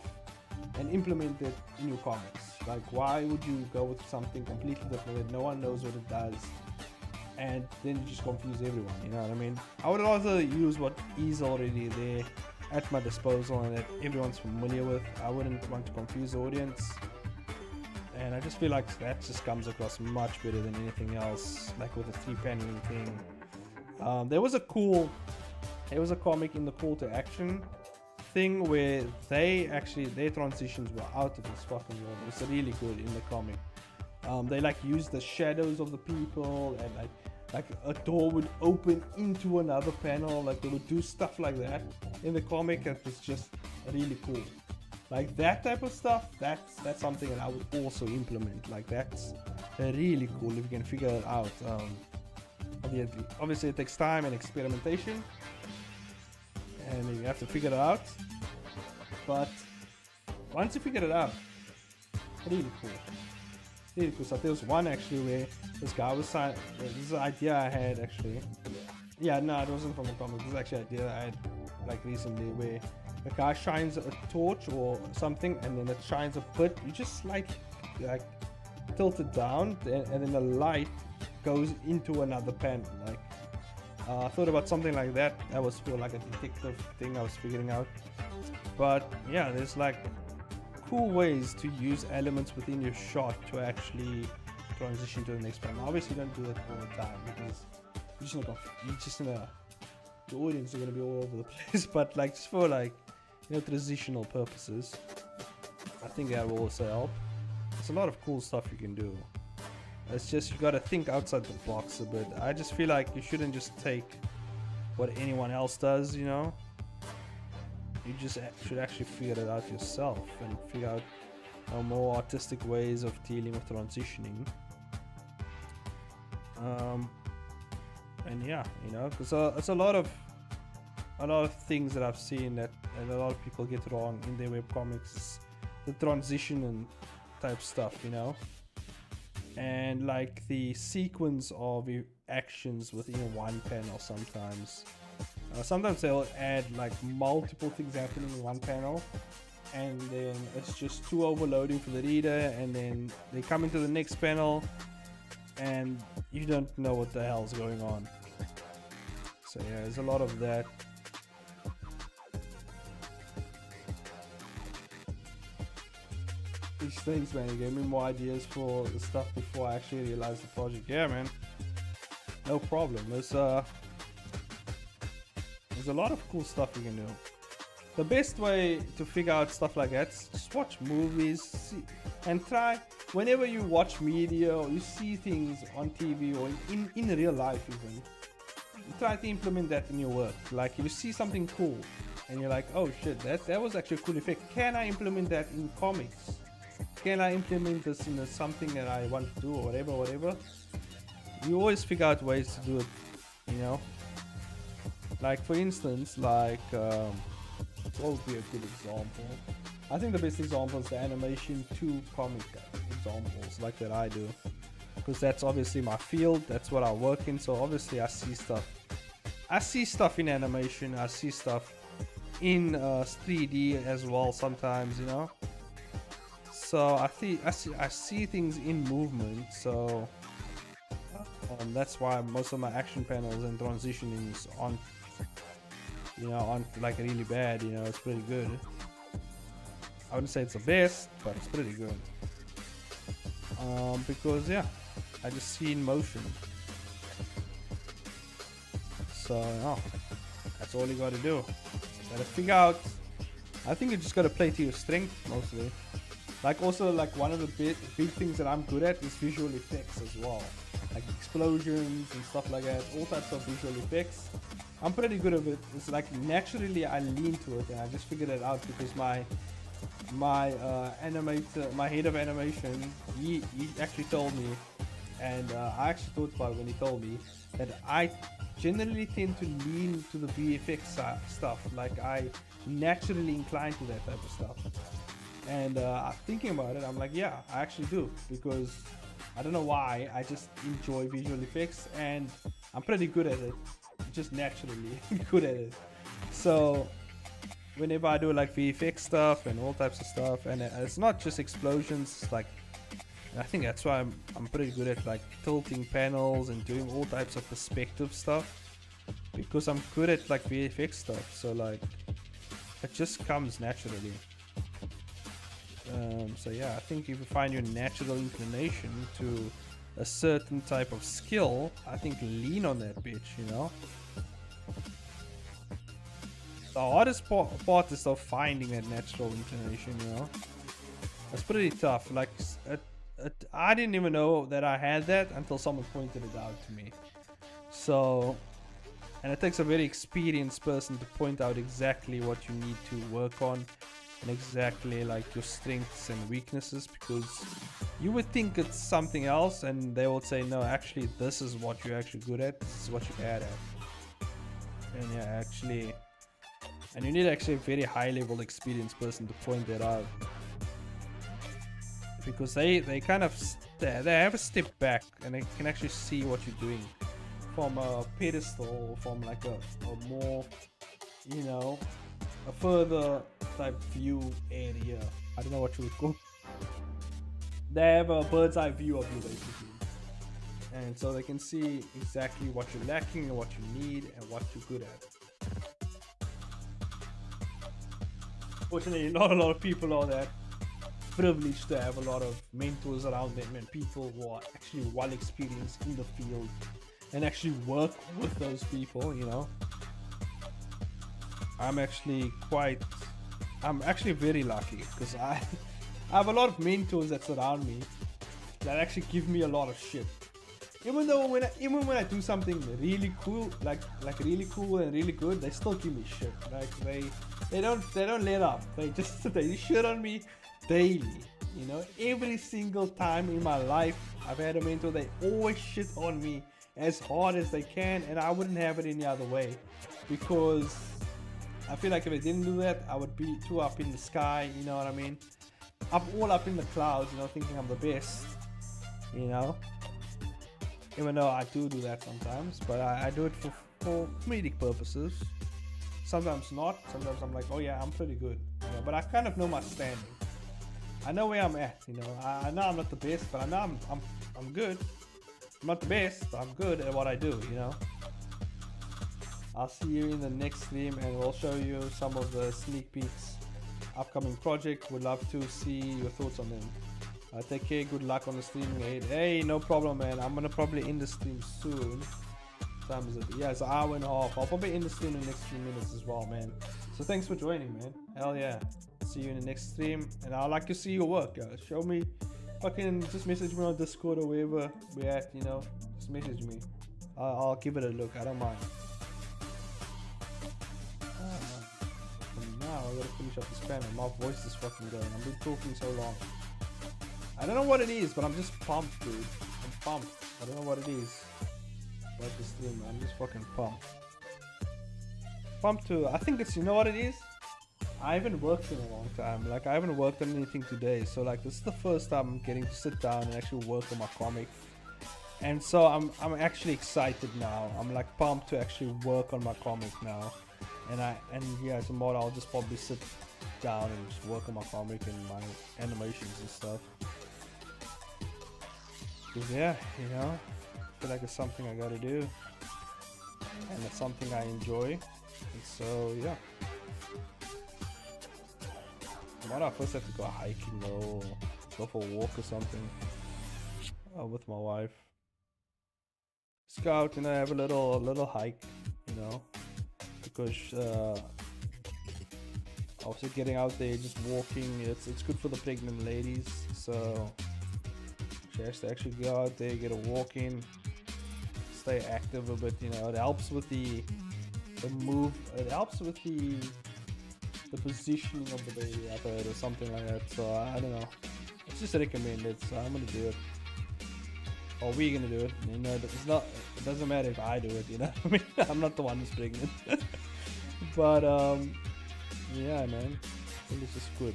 and implement it in your comics? Like, why would you go with something completely different that no one knows what it does, and then you just confuse everyone? You know what I mean? I would rather use what is already there at my disposal and that everyone's familiar with. I wouldn't want to confuse the audience, and I just feel like that just comes across much better than anything else, like with the 3-paneling thing. There was a comic in the call to action thing where their transitions were out of this fucking world. It was really good in the comic. They like used the shadows of the people, and like a door would open into another panel. Like, they would do stuff like that in the comic. It was just really cool. Like, that type of stuff, that's something that I would also implement. Like, that's really cool if you can figure it out. Obviously it takes time and experimentation, and you have to figure it out. But once you figure it out, really cool. Really cool. So there was one actually where this guy was this is an idea I had actually. Yeah, no, it wasn't from a comic. This is actually an idea I had like recently, where the guy shines a torch or something, and then it shines a bit. You just slightly like tilt it down, and then the light goes into another panel. Like, I thought about something like that. That was for like a detective thing I was figuring out. But yeah, there's like cool ways to use elements within your shot to actually transition to the next panel. Obviously, you don't do that all the time because the audience are gonna be all over the place. But like, just for like, you know, transitional purposes, I think that will also help. There's a lot of cool stuff you can do. It's just you got to think outside the box a bit. I just feel like you shouldn't just take what anyone else does, you know. You just should actually figure it out yourself and figure out more artistic ways of dealing with transitioning. And yeah, you know, because it's a lot of things that I've seen that and a lot of people get wrong in their webcomics, the transition and type stuff, you know, and like the sequence of actions within one panel. Sometimes they'll add like multiple things happening in one panel, and then it's just too overloading for the reader, and then they come into the next panel and you don't know what the hell's going on. So yeah, there's a lot of that. These things, man, you gave me more ideas for the stuff before I actually realized the project. Yeah, man, no problem. There's a lot of cool stuff you can do. The best way to figure out stuff like that is just watch movies, and try, whenever you watch media or you see things on TV or in real life even, try to implement that in your work. Like if you see something cool and you're like, oh shit, that was actually a cool effect. Can I implement that in comics? Can I implement this in something that I want to do or whatever? You always figure out ways to do it, you know? Like for instance, like what would be a good example? I think the best example is the animation to comic examples like that I do, because that's obviously my field, that's what I work in. So obviously I see stuff in animation, I see stuff in 3D as well sometimes, you know. So I see things in movement. So that's why most of my action panels and transitionings aren't like really bad, you know. It's pretty good. I wouldn't say it's the best, but it's pretty good. Because yeah, I just see in motion. So that's all you gotta do. You gotta figure out. I think you just gotta play to your strength mostly. Like also, like one of the big things that I'm good at is visual effects as well, like explosions and stuff like that, all types of visual effects. I'm pretty good at it. It's like naturally I lean to it, and I just figured it out because my animator, my head of animation, he actually told me, and I actually thought about it when he told me that I generally tend to lean to the VFX stuff. Like I naturally incline to that type of stuff. And thinking about it, I'm like, yeah, I actually do, because I don't know why, I just enjoy visual effects and I'm pretty good at it, just naturally good at it. So whenever I do like VFX stuff and all types of stuff, and it's not just explosions, it's like, I think that's why I'm pretty good at like tilting panels and doing all types of perspective stuff, because I'm good at like VFX stuff. So like it just comes naturally. So yeah, I think if you find your natural inclination to a certain type of skill, I think lean on that bitch, you know. The hardest part is of finding that natural inclination, you know. It's pretty tough. Like I didn't even know that I had that until someone pointed it out to me. So, and it takes a very experienced person to point out exactly what you need to work on and exactly like your strengths and weaknesses, because you would think it's something else and they will say, no, actually this is what you're actually good at, this is what you're bad at. And yeah, actually, and you need actually a very high level experienced person to point that out, because they kind of they have a step back and they can actually see what you're doing from a pedestal, from like a more, you know, a further type view area. I don't know what you would call. They have a bird's eye view of you basically, and so they can see exactly what you're lacking and what you need and what you're good at. Fortunately, not a lot of people are that privileged to have a lot of mentors around them and people who are actually well experienced in the field and actually work with those people, you know. I'm actually very lucky because I have a lot of mentors that surround me, that actually give me a lot of shit. Even when I do something really cool, like really cool and really good, they still give me shit. Like they don't let up. They shit on me daily. You know, every single time in my life I've had a mentor, they always shit on me as hard as they can, and I wouldn't have it any other way, because I feel like if I didn't do that, I would be too up in the sky. You know what I mean? All up in the clouds. You know, thinking I'm the best. You know. Even though I do that sometimes, but I do it for comedic purposes. Sometimes not. Sometimes I'm like, oh yeah, I'm pretty good. You know, but I kind of know my standing. I know where I'm at. You know, I know I'm not the best, but I know I'm good. I'm not the best, but I'm good at what I do. You know. I'll see you in the next stream, and we'll show you some of the sneak peeks, upcoming projects. Would love to see your thoughts on them. Take care, good luck on the stream. Hey, no problem, man. I'm gonna probably end the stream soon. What time is it? Yeah, it's an hour and a half. I'll probably end the stream in the next few minutes as well, man. So thanks for joining, man. Hell yeah. See you in the next stream, and I'd like to see your work, guys. Show me, fucking just message me on Discord or wherever we're at, you know. Just message me. I'll give it a look. I don't mind. Now I gotta finish up this panel. My voice is fucking going. I've been talking so long. I don't know what it is, but I'm just pumped, dude. I'm pumped. I don't know what it is about this stream. I'm just fucking pumped. Pumped too. I think it's, you know what it is? I haven't worked in a long time. Like, I haven't worked on anything today. So like, this is the first time I'm getting to sit down and actually work on my comic. And so I'm actually excited now. I'm like pumped to actually work on my comic now. And yeah, tomorrow I'll just probably sit down and just work on my comic and my animations and stuff. Cause yeah, you know, I feel like it's something I gotta do, and it's something I enjoy, and so yeah. Tomorrow I first have to go hiking or go for a walk or something with my wife. Just go out and have a little hike, you know, because also getting out there, just walking, it's good for the pregnant ladies, so she has to actually go out there, get a walk in, stay active a bit, you know. It helps with the move, it helps with the positioning of the baby, I heard, or something like that. So I don't know, it's just recommended, so I'm gonna do it, or we're gonna do it, you know. It doesn't matter if I do it, you know. I mean, I'm not the one who's pregnant. But yeah, man, I think it's just good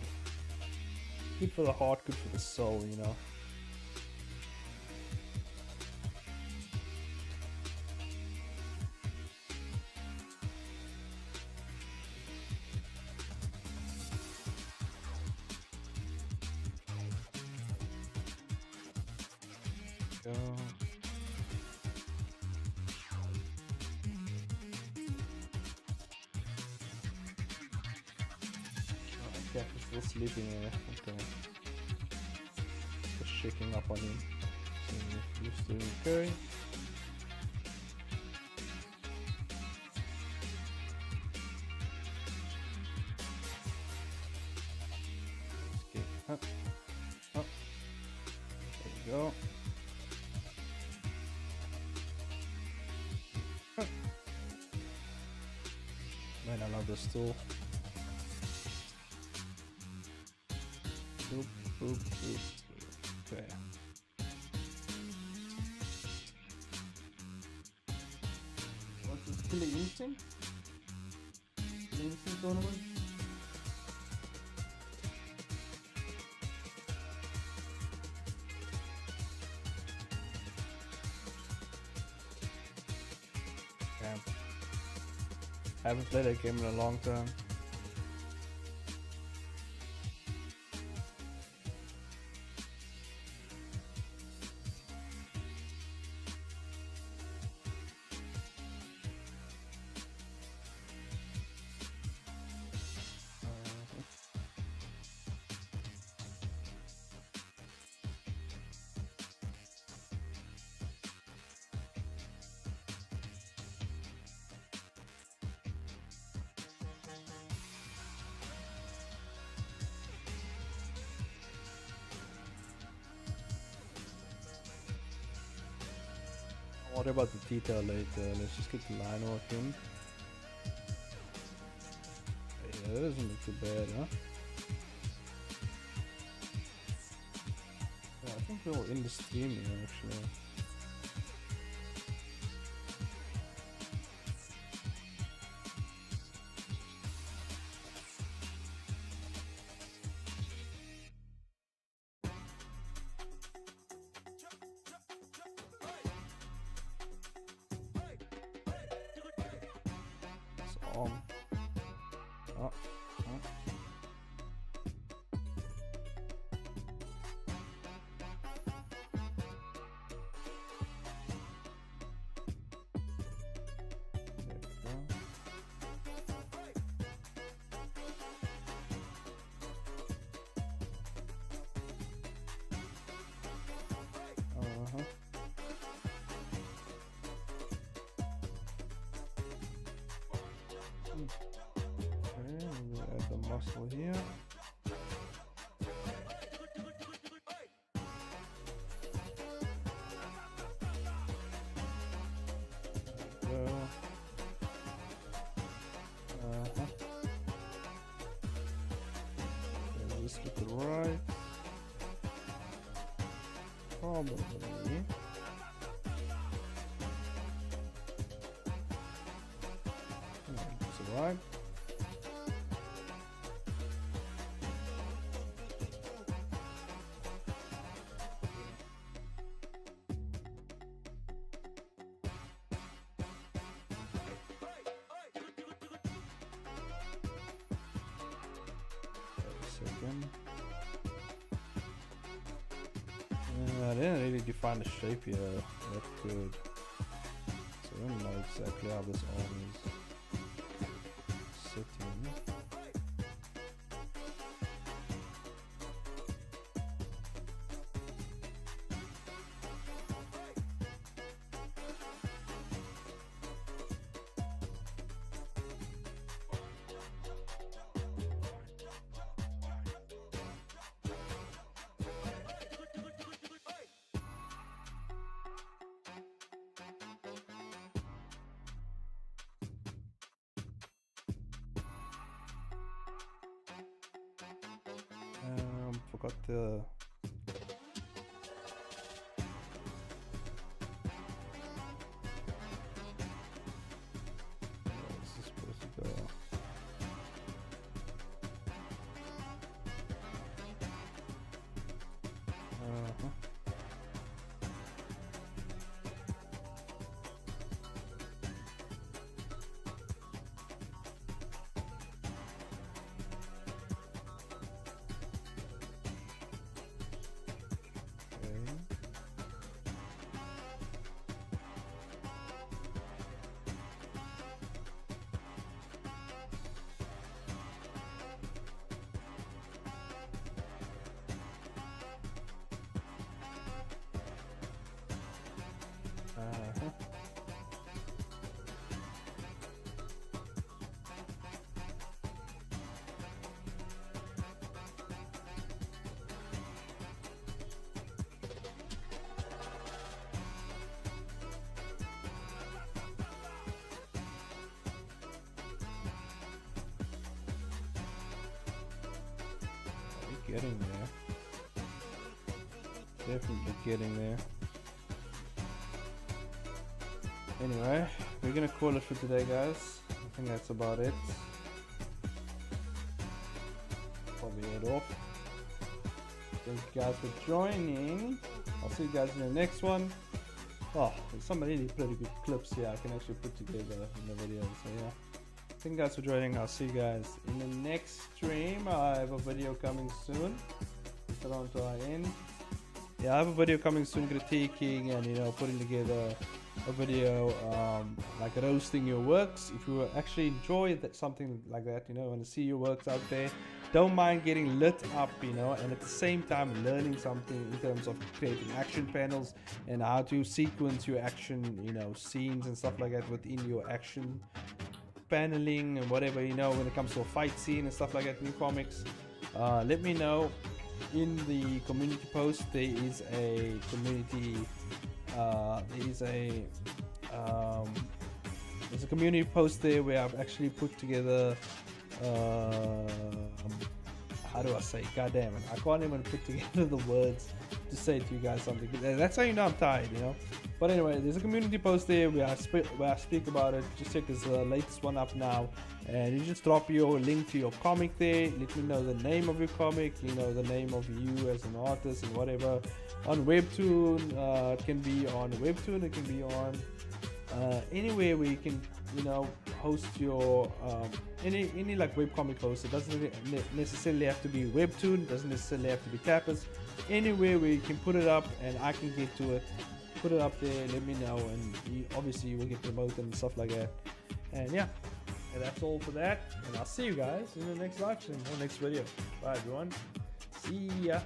for the heart, good for the soul, you know. Yeah, he's still sleeping here. Okay. Just shaking up on him. So he's still okay. Okay. Up. Up. There you go. Up. Man, I love this tool. Boop, boop, boop. Okay. What's this? Killer Instinct? Killer Instinct tournament? Damn. I haven't played that game in a long time. worry about the detail later. Let's just get the line working. Yeah, that doesn't look too bad, huh? Yeah, I think we'll end the stream here actually. Oh. Oh. Okay, we'll add the muscle here. There we go. Okay, let's get it right. Probably. That's right. Second. I didn't really define the shape here that good, so I don't know exactly how this arm is sitting. Forgot the where is this supposed to go? Getting there. Definitely getting there. Anyway, we're gonna call it for today, guys. I think that's about it. Probably head off. Thank you guys for joining. I'll see you guys in the next one. Oh, there's some really pretty good clips here I can actually put together in the video. So yeah. Thank you guys for joining. I'll see you guys in the next stream. I have a video coming soon. It's around to our end. Yeah, I have a video coming soon critiquing and putting together a video like roasting your works. If you actually enjoy something like that, and to see your works out there, don't mind getting lit up, and at the same time learning something in terms of creating action panels and how to sequence your action, scenes and stuff like that within your action paneling and whatever, when it comes to a fight scene and stuff like that in comics. Let me know in the community post. There is a community there's a community post there where I've actually put together how do I say? God damn it! I can't even put together the words to say to you guys something. That's how you know I'm tired, you know. But anyway, there's a community post there where I speak about it. Just check this latest one up now, and you just drop your link to your comic there. Let me know the name of your comic, you know, the name of you as an artist and whatever. On Webtoon, it can be on Webtoon. It can be on anywhere where you can, you know, host your any like webcomic host. It doesn't necessarily have to be Webtoon. It doesn't necessarily have to be Tappers. Anywhere where you can put it up and I can get to it, put it up there. Let me know, and obviously you will get promoted and stuff like that. And yeah, and that's all for that. And I'll see you guys in the next live stream or next video. Bye everyone. See ya.